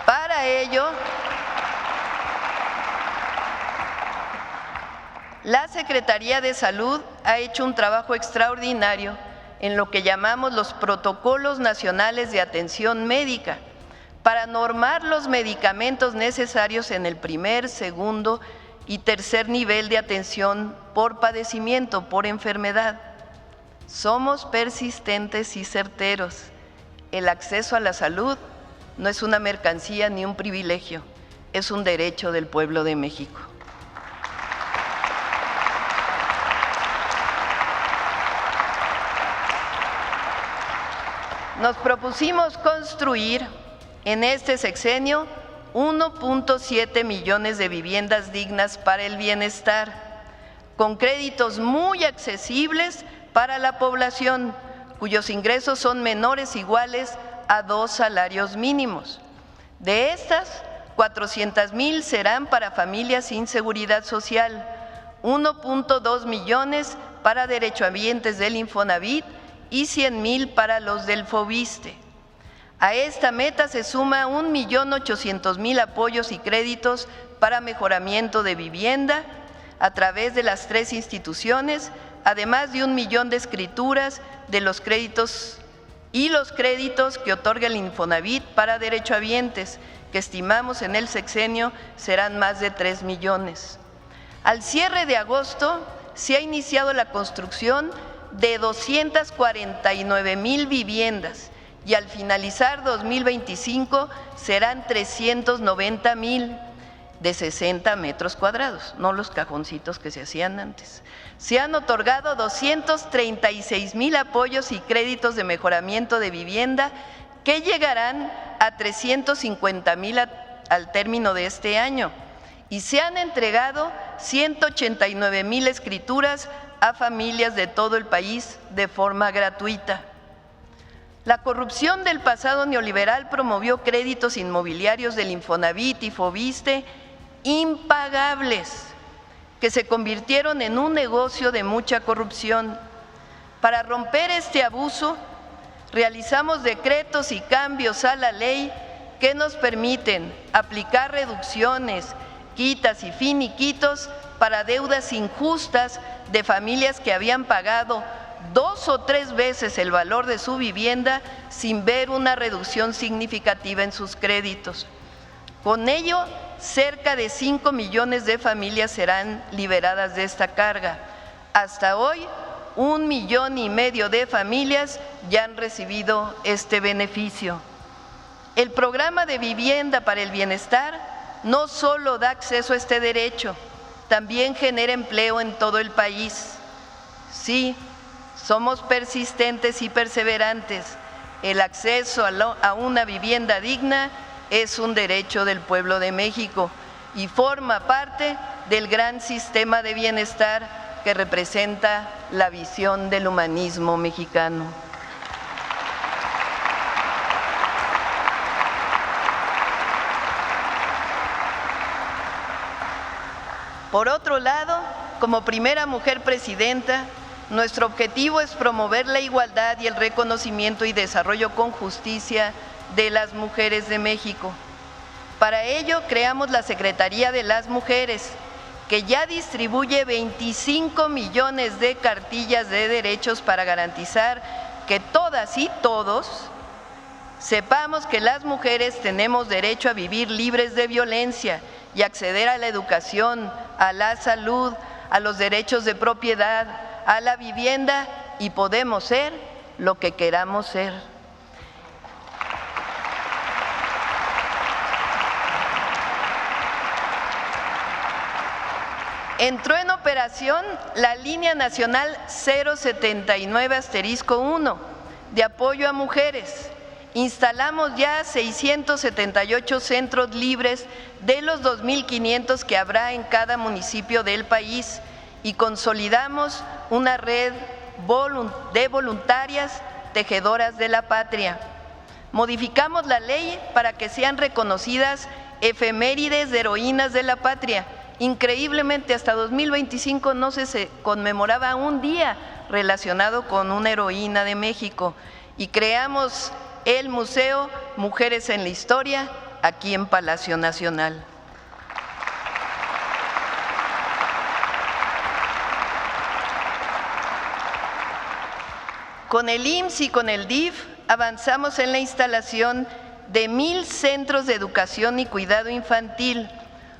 Para ello, la Secretaría de Salud ha hecho un trabajo extraordinario en lo que llamamos los protocolos nacionales de atención médica para normar los medicamentos necesarios en el primer, segundo y tercer nivel de atención por padecimiento, por enfermedad. Somos persistentes y certeros. El acceso a la salud no es una mercancía ni un privilegio, es un derecho del pueblo de México. Nos propusimos construir en este sexenio 1.7 millones de viviendas dignas para el bienestar, con créditos muy accesibles para la población, cuyos ingresos son menores o iguales a 2 salarios mínimos. De estas, 400,000 serán para familias sin seguridad social, 1.2 millones para derechohabientes del Infonavit y 100,000 para los del Fobiste. A esta meta se suma 1,800,000 apoyos y créditos para mejoramiento de vivienda a través de las 3 instituciones, además de 1 millón de escrituras de los créditos y los créditos que otorga el Infonavit para derechohabientes, que estimamos en el sexenio serán más de 3 millones. Al cierre de agosto se ha iniciado la construcción de 249,000 viviendas y al finalizar 2025 serán 390,000 de 60 metros cuadrados, no los cajoncitos que se hacían antes. Se han otorgado 236,000 apoyos y créditos de mejoramiento de vivienda que llegarán a 350,000 al término de este año y se han entregado 189,000 escrituras a familias de todo el país de forma gratuita. La corrupción del pasado neoliberal promovió créditos inmobiliarios del Infonavit y Fobiste impagables, que se convirtieron en un negocio de mucha corrupción. Para romper este abuso, realizamos decretos y cambios a la ley que nos permiten aplicar reducciones, quitas y finiquitos para deudas injustas de familias que habían pagado 2 o 3 veces el valor de su vivienda sin ver una reducción significativa en sus créditos. Con ello, cerca de 5 millones de familias serán liberadas de esta carga. Hasta hoy, 1,5 millones de familias ya han recibido este beneficio. El programa de vivienda para el bienestar no solo da acceso a este derecho, también genera empleo en todo el país. Sí, somos persistentes y perseverantes. El acceso a una vivienda digna es un derecho del pueblo de México y forma parte del gran sistema de bienestar que representa la visión del humanismo mexicano. Por otro lado, como primera mujer presidenta, nuestro objetivo es promover la igualdad y el reconocimiento y desarrollo con justicia de las mujeres de México. Para ello, creamos la Secretaría de las Mujeres, que ya distribuye 25 millones de cartillas de derechos para garantizar que todas y todos sepamos que las mujeres tenemos derecho a vivir libres de violencia y acceder a la educación, a la salud, a los derechos de propiedad, a la vivienda y podemos ser lo que queramos ser. Entró en operación la Línea Nacional 079-1 de apoyo a mujeres. Instalamos ya 678 centros libres de los 2,500 que habrá en cada municipio del país y consolidamos una red de voluntarias tejedoras de la patria. Modificamos la ley para que sean reconocidas efemérides de heroínas de la patria. Increíblemente, hasta 2025 no se conmemoraba un día relacionado con una heroína de México y creamos el Museo Mujeres en la Historia aquí en Palacio Nacional. Con el IMSS y con el DIF avanzamos en la instalación de 1,000 centros de educación y cuidado infantil,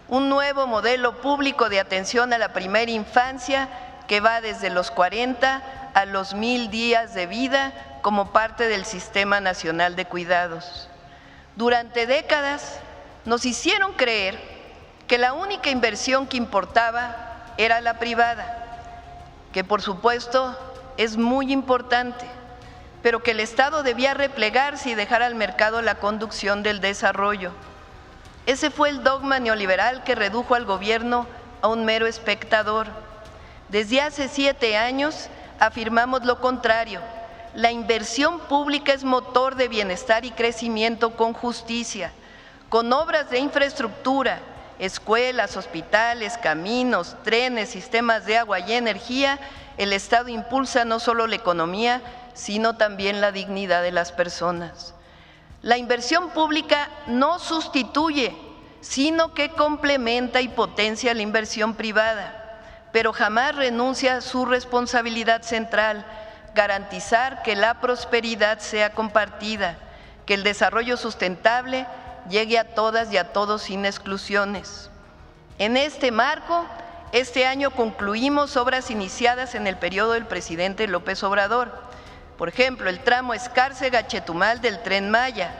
un nuevo modelo público de atención a la primera infancia que va desde los 40 a los 1,000 días de vida como parte del Sistema Nacional de Cuidados. Durante décadas nos hicieron creer que la única inversión que importaba era la privada, que por supuesto es muy importante, pero que el Estado debía replegarse y dejar al mercado la conducción del desarrollo. Ese fue el dogma neoliberal que redujo al gobierno a un mero espectador. Desde hace 7 años afirmamos lo contrario. La inversión pública es motor de bienestar y crecimiento con justicia, con obras de infraestructura, escuelas, hospitales, caminos, trenes, sistemas de agua y energía. El Estado impulsa no solo la economía, sino también la dignidad de las personas. La inversión pública no sustituye, sino que complementa y potencia la inversión privada, pero jamás renuncia a su responsabilidad central, garantizar que la prosperidad sea compartida, que el desarrollo sustentable llegue a todas y a todos sin exclusiones. En este marco, este año concluimos obras iniciadas en el periodo del presidente López Obrador. Por ejemplo, el tramo Escárcega-Chetumal del Tren Maya,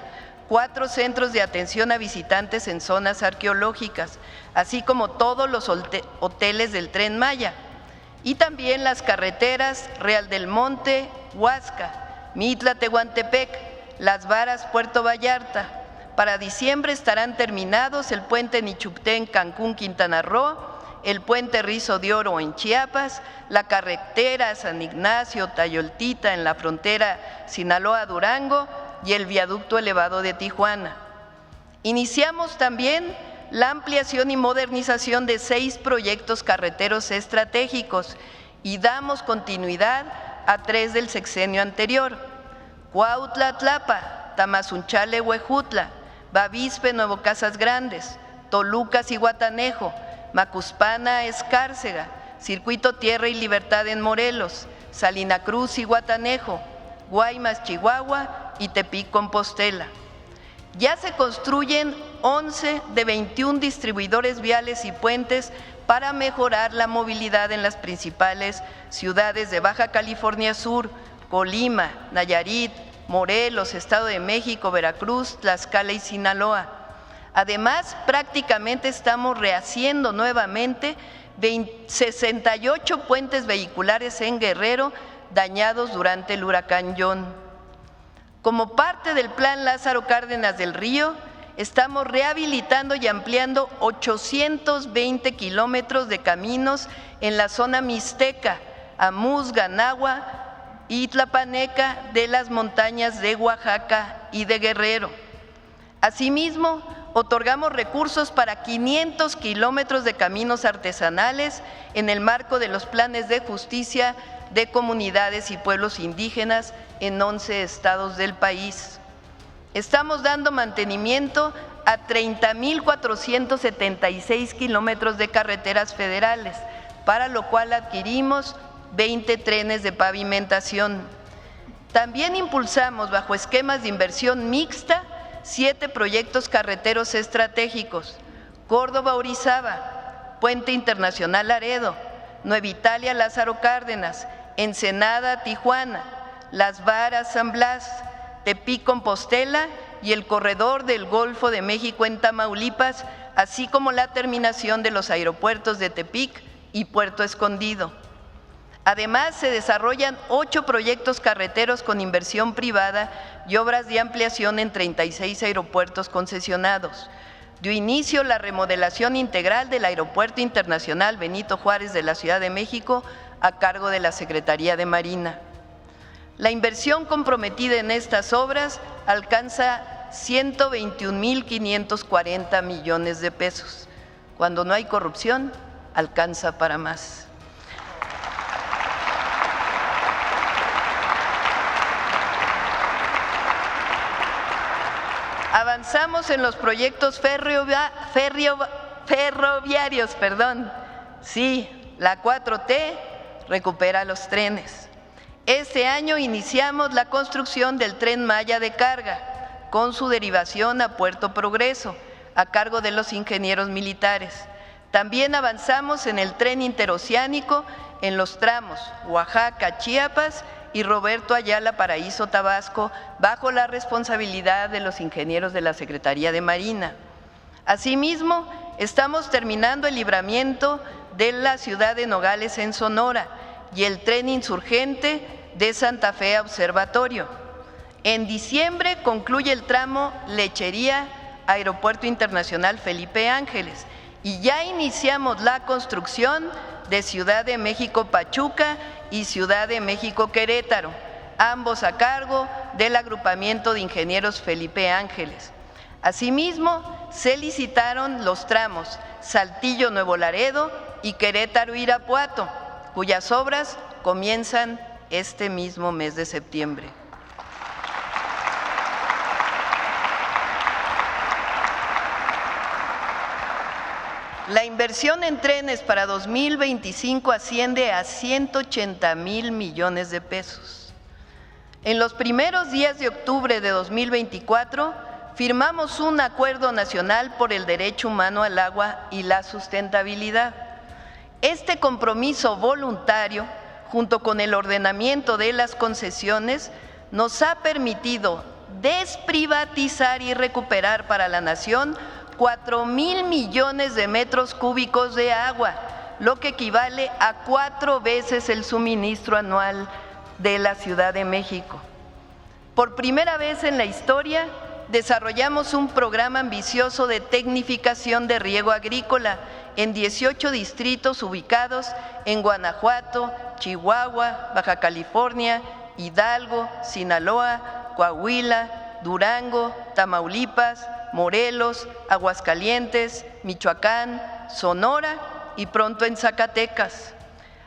4 centros de atención a visitantes en zonas arqueológicas, así como todos los hoteles del Tren Maya, y también las carreteras Real del Monte, Huasca, Mitla-Tehuantepec, Las Varas, Puerto Vallarta. Para diciembre estarán terminados el puente Nichupté en Cancún, Quintana Roo, el puente Rizo de Oro en Chiapas, la carretera San Ignacio, Tayoltita en la frontera Sinaloa-Durango y el viaducto elevado de Tijuana. Iniciamos también la ampliación y modernización de 6 proyectos carreteros estratégicos y damos continuidad a 3 del sexenio anterior: Cuautla-Tlapa, Tamazunchale-Huejutla, Bavispe-Nuevo Casas Grandes, Toluca-Zihuatanejo, Macuspana-Escárcega, Circuito Tierra y Libertad en Morelos, Salina Cruz-Zihuatanejo, Guaymas, Chihuahua y Tepic-Compostela. Ya se construyen 11 de 21 distribuidores viales y puentes para mejorar la movilidad en las principales ciudades de Baja California Sur, Colima, Nayarit, Morelos, Estado de México, Veracruz, Tlaxcala y Sinaloa. Además, prácticamente estamos rehaciendo nuevamente 68 puentes vehiculares en Guerrero dañados durante el huracán John. Como parte del Plan Lázaro Cárdenas del Río, estamos rehabilitando y ampliando 820 kilómetros de caminos en la zona mixteca, Amuzga, Nahua y Tlapaneca de las montañas de Oaxaca y de Guerrero. Asimismo, otorgamos recursos para 500 kilómetros de caminos artesanales en el marco de los planes de justicia de comunidades y pueblos indígenas en 11 estados del país. Estamos dando mantenimiento a 30.476 kilómetros de carreteras federales, para lo cual adquirimos 20 trenes de pavimentación. También impulsamos bajo esquemas de inversión mixta 7 proyectos carreteros estratégicos: Córdoba-Orizaba, Puente Internacional Laredo, Nueva Italia Lázaro Cárdenas, Ensenada-Tijuana, Las Varas-San Blas, Tepic-Compostela y el corredor del Golfo de México en Tamaulipas, así como la terminación de los aeropuertos de Tepic y Puerto Escondido. Además, se desarrollan 8 proyectos carreteros con inversión privada y obras de ampliación en 36 aeropuertos concesionados. Dio inicio la remodelación integral del Aeropuerto Internacional Benito Juárez de la Ciudad de México a cargo de la Secretaría de Marina. La inversión comprometida en estas obras alcanza 121.540 millones de pesos. Cuando no hay corrupción, alcanza para más. Avanzamos en los proyectos ferroviarios. Sí, la 4T recupera los trenes. Este año iniciamos la construcción del Tren Maya de carga, con su derivación a Puerto Progreso, a cargo de los ingenieros militares. También avanzamos en el tren interoceánico en los tramos Oaxaca-Chiapas y Roberto Ayala Paraíso Tabasco, bajo la responsabilidad de los ingenieros de la Secretaría de Marina. Asimismo, estamos terminando el libramiento de la ciudad de Nogales en Sonora y el tren insurgente de Santa Fe a Observatorio. En diciembre concluye el tramo Lechería, Aeropuerto Internacional Felipe Ángeles, y ya iniciamos la construcción de Ciudad de México-Pachuca y Ciudad de México-Querétaro, ambos a cargo del agrupamiento de ingenieros Felipe Ángeles. Asimismo, se licitaron los tramos Saltillo-Nuevo Laredo y Querétaro-Irapuato, cuyas obras comienzan este mismo mes de septiembre. La inversión en trenes para 2025 asciende a 180,000 millones de pesos. En los primeros días de octubre de 2024, firmamos un acuerdo nacional por el derecho humano al agua y la sustentabilidad. Este compromiso voluntario, junto con el ordenamiento de las concesiones, nos ha permitido desprivatizar y recuperar para la nación 4,000 millones de metros cúbicos de agua, lo que equivale a 4 veces el suministro anual de la Ciudad de México. Por primera vez en la historia, desarrollamos un programa ambicioso de tecnificación de riego agrícola en 18 distritos ubicados en Guanajuato, Chihuahua, Baja California, Hidalgo, Sinaloa, Coahuila, Durango, Tamaulipas, Morelos, Aguascalientes, Michoacán, Sonora y pronto en Zacatecas.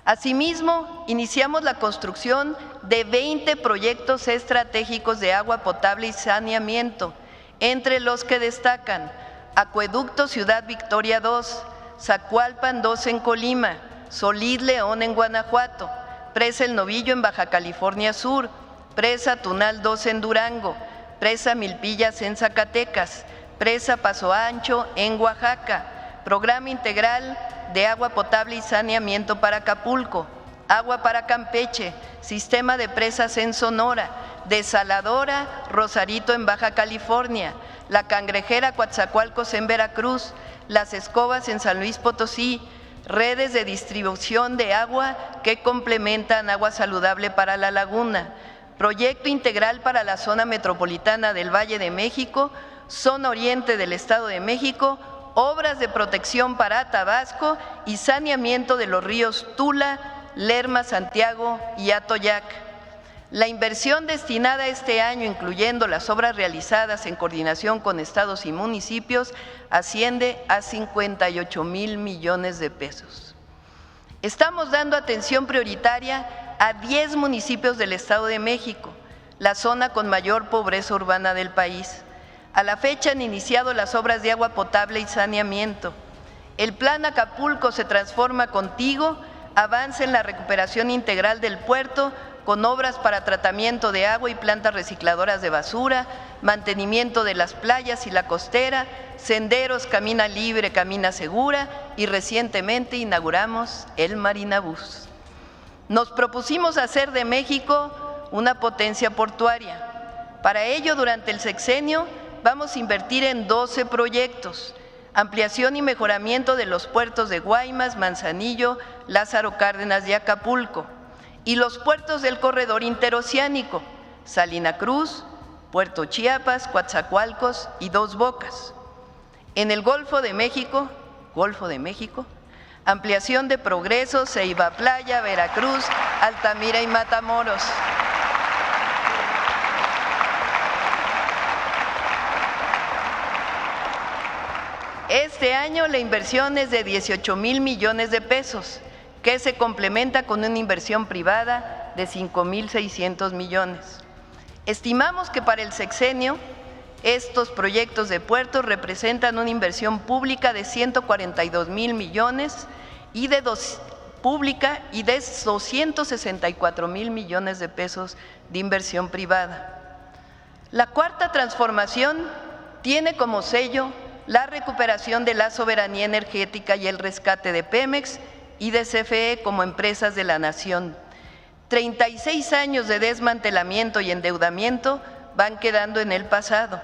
Asimismo, iniciamos la construcción de 20 proyectos estratégicos de agua potable y saneamiento, entre los que destacan Acueducto Ciudad Victoria 2, Zacualpan 2 en Colima, Solís León en Guanajuato, Presa El Novillo en Baja California Sur, Presa Tunal 2 en Durango, Presa Milpillas en Zacatecas, Presa Paso Ancho en Oaxaca, Programa Integral de Agua Potable y Saneamiento para Acapulco, Agua para Campeche, Sistema de Presas en Sonora, Desaladora Rosarito en Baja California, La Cangrejera Coatzacoalcos en Veracruz, Las Escobas en San Luis Potosí, redes de distribución de agua que complementan agua saludable para la laguna, Proyecto Integral para la Zona Metropolitana del Valle de México, Zona Oriente del Estado de México, obras de protección para Tabasco y saneamiento de los ríos Tula, Lerma, Santiago y Atoyac. La inversión destinada este año, incluyendo las obras realizadas en coordinación con estados y municipios, asciende a 58,000 millones de pesos. Estamos dando atención prioritaria a 10 municipios del Estado de México, la zona con mayor pobreza urbana del país. A la fecha han iniciado las obras de agua potable y saneamiento. El Plan Acapulco se transforma contigo, avanza en la recuperación integral del puerto con obras para tratamiento de agua y plantas recicladoras de basura, mantenimiento de las playas y la costera, senderos Camina Libre, Camina Segura y recientemente inauguramos el Marinabús. Nos propusimos hacer de México una potencia portuaria. Para ello, durante el sexenio, vamos a invertir en 12 proyectos, ampliación y mejoramiento de los puertos de Guaymas, Manzanillo, Lázaro Cárdenas y Acapulco, y los puertos del corredor interoceánico, Salina Cruz, Puerto Chiapas, Coatzacoalcos y Dos Bocas. En el Golfo de México, ampliación de Progreso, Ceiba Playa, Veracruz, Altamira y Matamoros. Este año la inversión es de 18,000 millones de pesos, que se complementa con una inversión privada de 5,600 millones. Estimamos que para el sexenio estos proyectos de puertos representan una inversión pública de 142,000 millones y de 264,000 millones de pesos de inversión privada. La cuarta transformación tiene como sello la recuperación de la soberanía energética y el rescate de Pemex y de CFE como empresas de la nación. 36 años de desmantelamiento y endeudamiento van quedando en el pasado.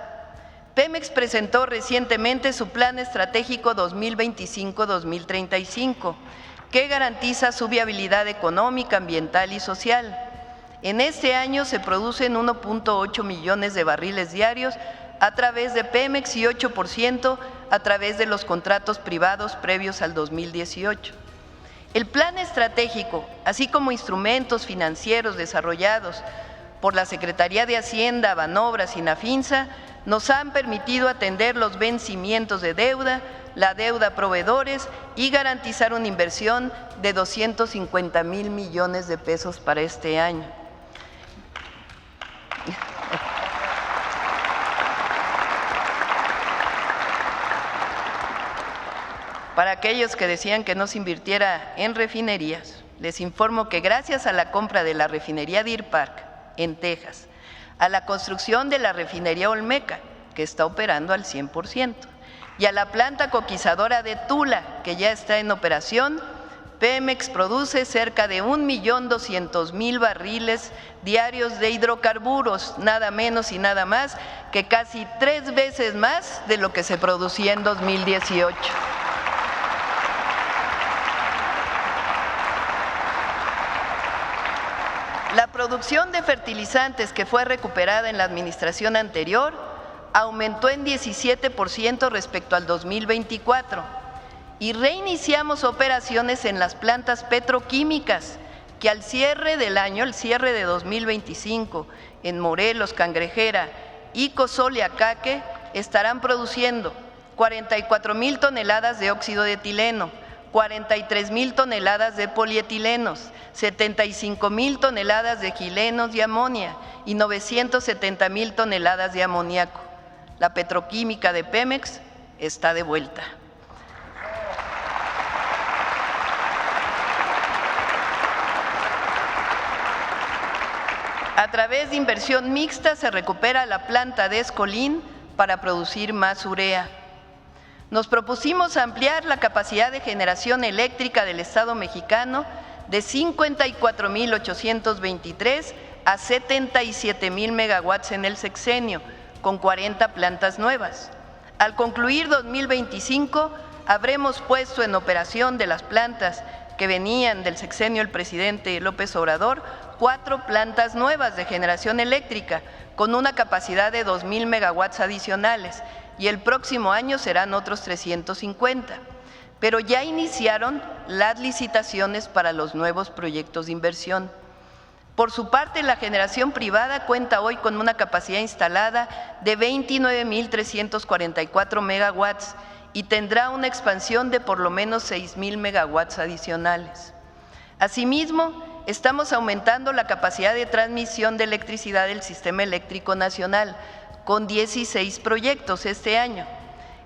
Pemex presentó recientemente su Plan Estratégico 2025-2035, que garantiza su viabilidad económica, ambiental y social. En este año se producen 1.8 millones de barriles diarios a través de Pemex y 8% a través de los contratos privados previos al 2018. El plan estratégico, así como instrumentos financieros desarrollados por la Secretaría de Hacienda, Banobras y Nafinsa, nos han permitido atender los vencimientos de deuda, la deuda a proveedores y garantizar una inversión de 250,000 millones de pesos para este año. Para aquellos que decían que no se invirtiera en refinerías, les informo que gracias a la compra de la refinería Deer Park en Texas, a la construcción de la refinería Olmeca, que está operando al 100%, y a la planta coquizadora de Tula, que ya está en operación, Pemex produce cerca de 1,200,000 barriles diarios de hidrocarburos, nada menos y nada más que casi 3 veces más de lo que se producía en 2018. La producción de fertilizantes que fue recuperada en la administración anterior aumentó en 17% respecto al 2024 y reiniciamos operaciones en las plantas petroquímicas que al cierre del año, el cierre de 2025, en Morelos, Cangrejera y Cozoleacaque estarán produciendo 44,000 toneladas de óxido de etileno, 43,000 toneladas de polietilenos, 75,000 toneladas de quilenos y amonia y 970,000 toneladas de amoníaco. La petroquímica de Pemex está de vuelta. A través de inversión mixta se recupera la planta de Escolín para producir más urea. Nos propusimos ampliar la capacidad de generación eléctrica del Estado mexicano de 54.823 a 77.000 megawatts en el sexenio, con 40 plantas nuevas. Al concluir 2025, habremos puesto en operación de las plantas que venían del sexenio del presidente López Obrador, 4 plantas nuevas de generación eléctrica, con una capacidad de 2.000 megawatts adicionales, y el próximo año serán otros 350. Pero ya iniciaron las licitaciones para los nuevos proyectos de inversión. Por su parte, la generación privada cuenta hoy con una capacidad instalada de 29.344 megawatts y tendrá una expansión de por lo menos 6.000 megawatts adicionales. Asimismo, estamos aumentando la capacidad de transmisión de electricidad del Sistema Eléctrico Nacional con 16 proyectos este año.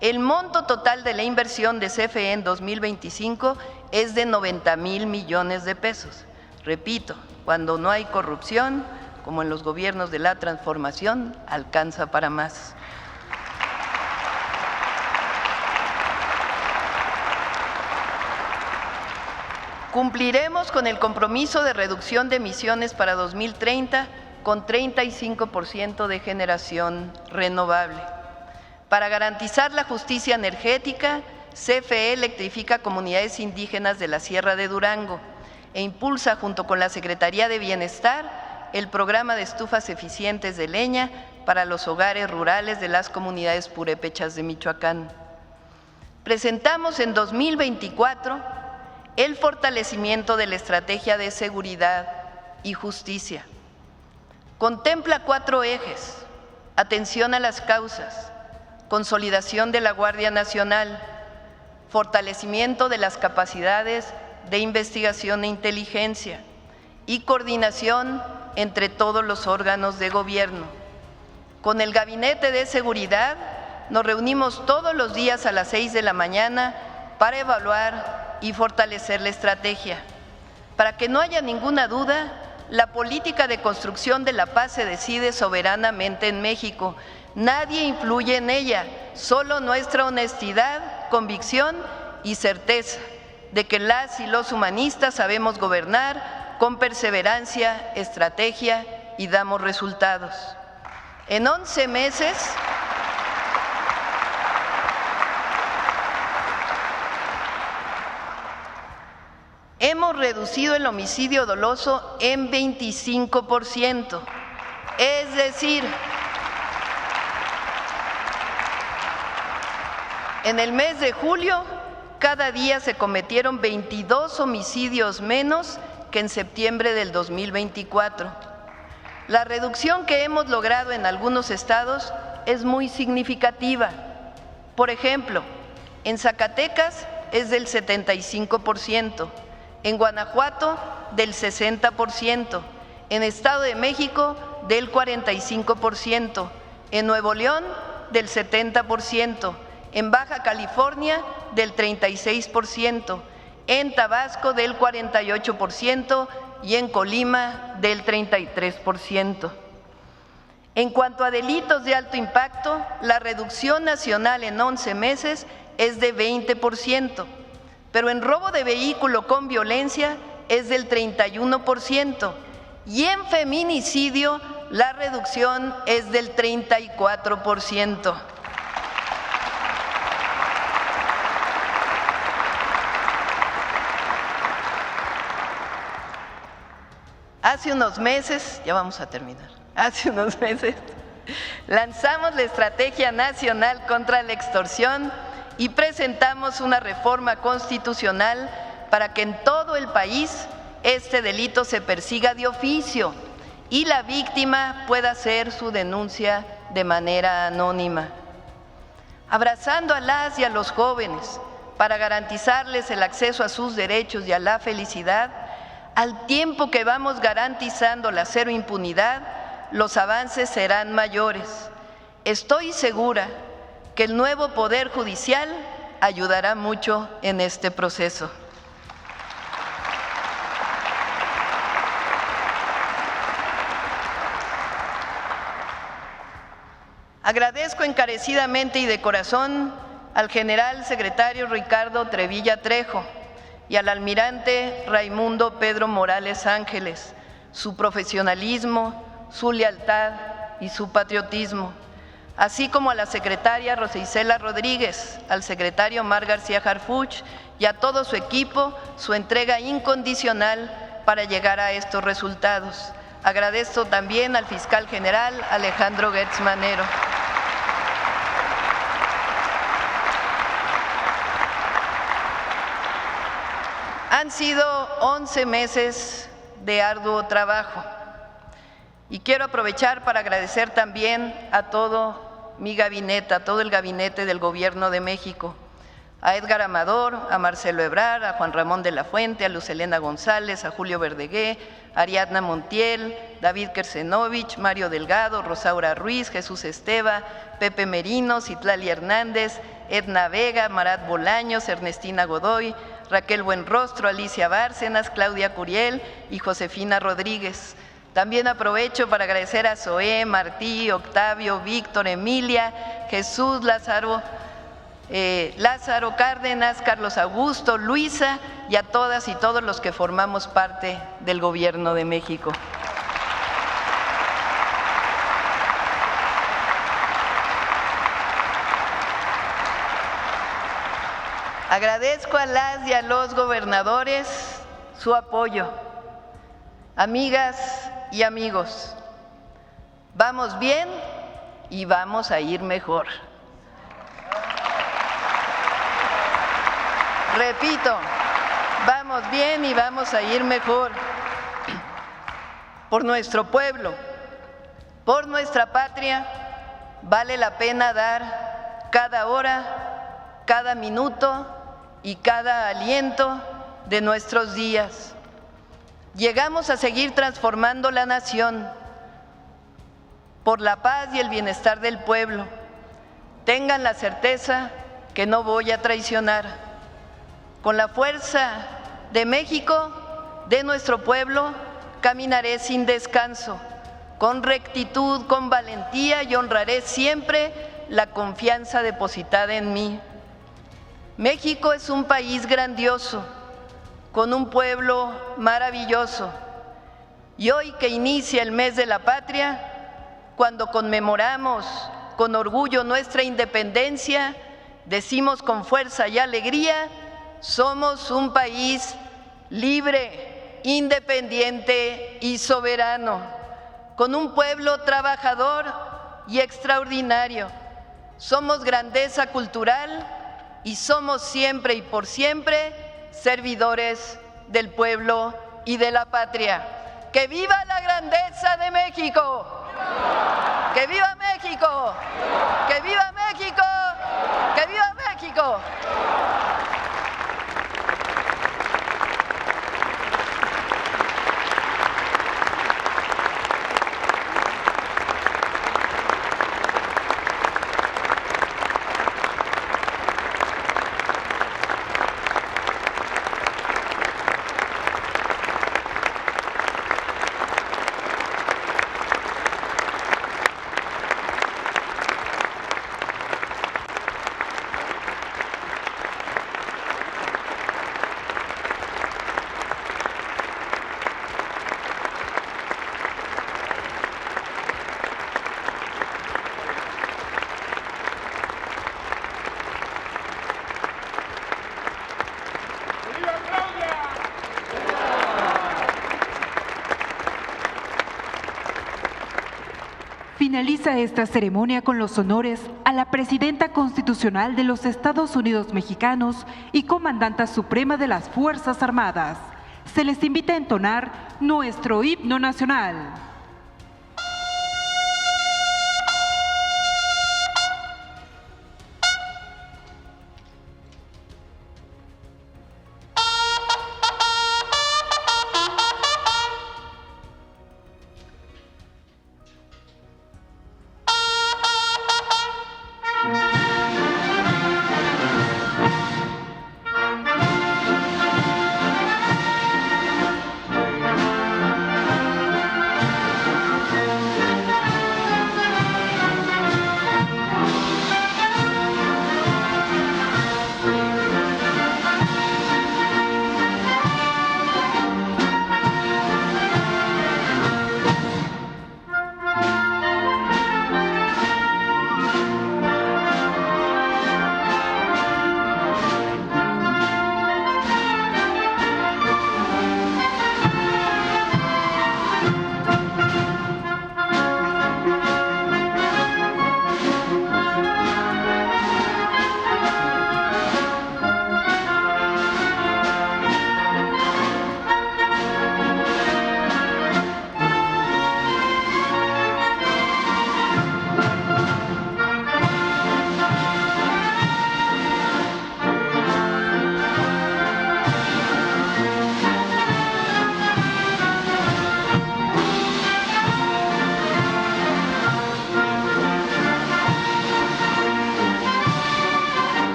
El monto total de la inversión de CFE en 2025 es de 90,000 millones de pesos. Repito, cuando no hay corrupción, como en los gobiernos de la transformación, alcanza para más. Cumpliremos con el compromiso de reducción de emisiones para 2030 con 35% de generación renovable. Para garantizar la justicia energética, CFE electrifica comunidades indígenas de la Sierra de Durango e impulsa junto con la Secretaría de Bienestar el programa de estufas eficientes de leña para los hogares rurales de las comunidades purépechas de Michoacán. Presentamos en 2024 el fortalecimiento de la estrategia de seguridad y justicia. Contempla 4 ejes: atención a las causas, consolidación de la Guardia Nacional, fortalecimiento de las capacidades de investigación e inteligencia y coordinación entre todos los órganos de gobierno. Con el Gabinete de Seguridad nos reunimos todos los días a las 6 de la mañana para evaluar y fortalecer la estrategia. Para que no haya ninguna duda, la política de construcción de la paz se decide soberanamente en México. Nadie influye en ella, solo nuestra honestidad, convicción y certeza de que las y los humanistas sabemos gobernar con perseverancia, estrategia y damos resultados. En 11 meses, hemos reducido el homicidio doloso en 25%, es decir, en el mes de julio, cada día se cometieron 22 homicidios menos que en septiembre del 2024. La reducción que hemos logrado en algunos estados es muy significativa. Por ejemplo, en Zacatecas es del 75%, en Guanajuato del 60%, en Estado de México del 45%, en Nuevo León del 70%, en Baja California del 36%, en Tabasco del 48% y en Colima del 33%. En cuanto a delitos de alto impacto, la reducción nacional en 11 meses es de 20%, pero en robo de vehículo con violencia es del 31% y en feminicidio la reducción es del 34%. Hace unos meses, ya vamos a terminar, lanzamos la Estrategia Nacional contra la Extorsión y presentamos una reforma constitucional para que en todo el país este delito se persiga de oficio y la víctima pueda hacer su denuncia de manera anónima. Abrazando a las y a los jóvenes para garantizarles el acceso a sus derechos y a la felicidad, al tiempo que vamos garantizando la cero impunidad, los avances serán mayores. Estoy segura que el nuevo Poder Judicial ayudará mucho en este proceso. Agradezco encarecidamente y de corazón al general secretario Ricardo Trevilla Trejo y al almirante Raimundo Pedro Morales Ángeles, su profesionalismo, su lealtad y su patriotismo, así como a la secretaria Rosa Isela Rodríguez, al secretario Omar García Harfuch y a todo su equipo su entrega incondicional para llegar a estos resultados. Agradezco también al fiscal general Alejandro Gertz Manero. Han sido 11 meses de arduo trabajo y quiero aprovechar para agradecer también a todo mi gabinete, a todo el gabinete del Gobierno de México, a Edgar Amador, a Marcelo Ebrard, a Juan Ramón de la Fuente, a Luz Helena González, a Julio Verdegué, a Ariadna Montiel, David Kersenovich, Mario Delgado, Rosaura Ruiz, Jesús Esteva, Pepe Merino, Citlali Hernández, Edna Vega, Marat Bolaños, Ernestina Godoy, Raquel Buenrostro, Alicia Bárcenas, Claudia Curiel y Josefina Rodríguez. También aprovecho para agradecer a Zoé, Martí, Octavio, Víctor, Emilia, Jesús, Lázaro Cárdenas, Carlos Augusto, Luisa y a todas y todos los que formamos parte del Gobierno de México. Agradezco a las y a los gobernadores su apoyo. Amigas y amigos, vamos bien y vamos a ir mejor. Repito, vamos bien y vamos a ir mejor. Por nuestro pueblo, por nuestra patria, vale la pena dar cada hora, cada minuto y cada aliento de nuestros días. Llegamos a seguir transformando la nación por la paz y el bienestar del pueblo. Tengan la certeza que no voy a traicionar. Con la fuerza de México, de nuestro pueblo, caminaré sin descanso, con rectitud, con valentía y honraré siempre la confianza depositada en mí. México es un país grandioso, con un pueblo maravilloso. Y hoy que inicia el mes de la patria, cuando conmemoramos con orgullo nuestra independencia, decimos con fuerza y alegría: somos un país libre, independiente y soberano, con un pueblo trabajador y extraordinario. Somos grandeza cultural y somos siempre y por siempre servidores del pueblo y de la patria. ¡Que viva la grandeza de México! ¡Que viva México! ¡Que viva México! ¡Que viva México! Finaliza esta ceremonia con los honores a la Presidenta Constitucional de los Estados Unidos Mexicanos y Comandanta Suprema de las Fuerzas Armadas. Se les invita a entonar nuestro himno nacional.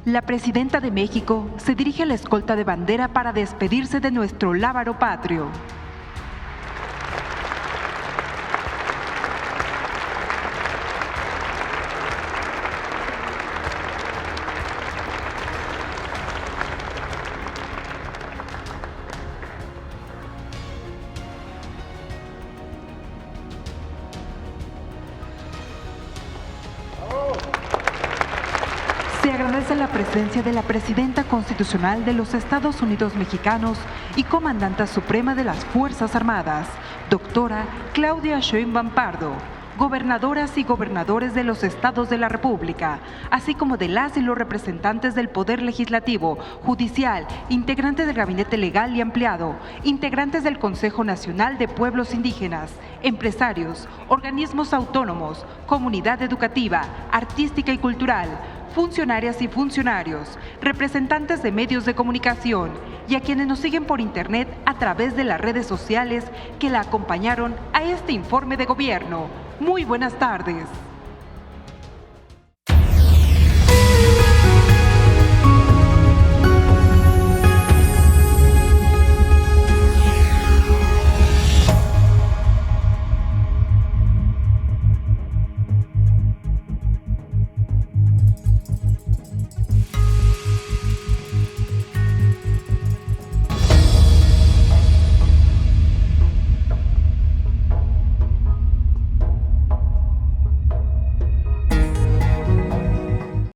La presidenta de México se dirige a la escolta de bandera para despedirse de nuestro lábaro patrio. Se agradece la presencia de la Presidenta Constitucional de los Estados Unidos Mexicanos y Comandanta Suprema de las Fuerzas Armadas, doctora Claudia Sheinbaum Pardo, gobernadoras y gobernadores de los estados de la República, así como de las y los representantes del Poder Legislativo, Judicial, integrantes del Gabinete Legal y Ampliado, integrantes del Consejo Nacional de Pueblos Indígenas, empresarios, organismos autónomos, comunidad educativa, artística y cultural, funcionarias y funcionarios, representantes de medios de comunicación y a quienes nos siguen por internet a través de las redes sociales que la acompañaron a este informe de gobierno. Muy buenas tardes.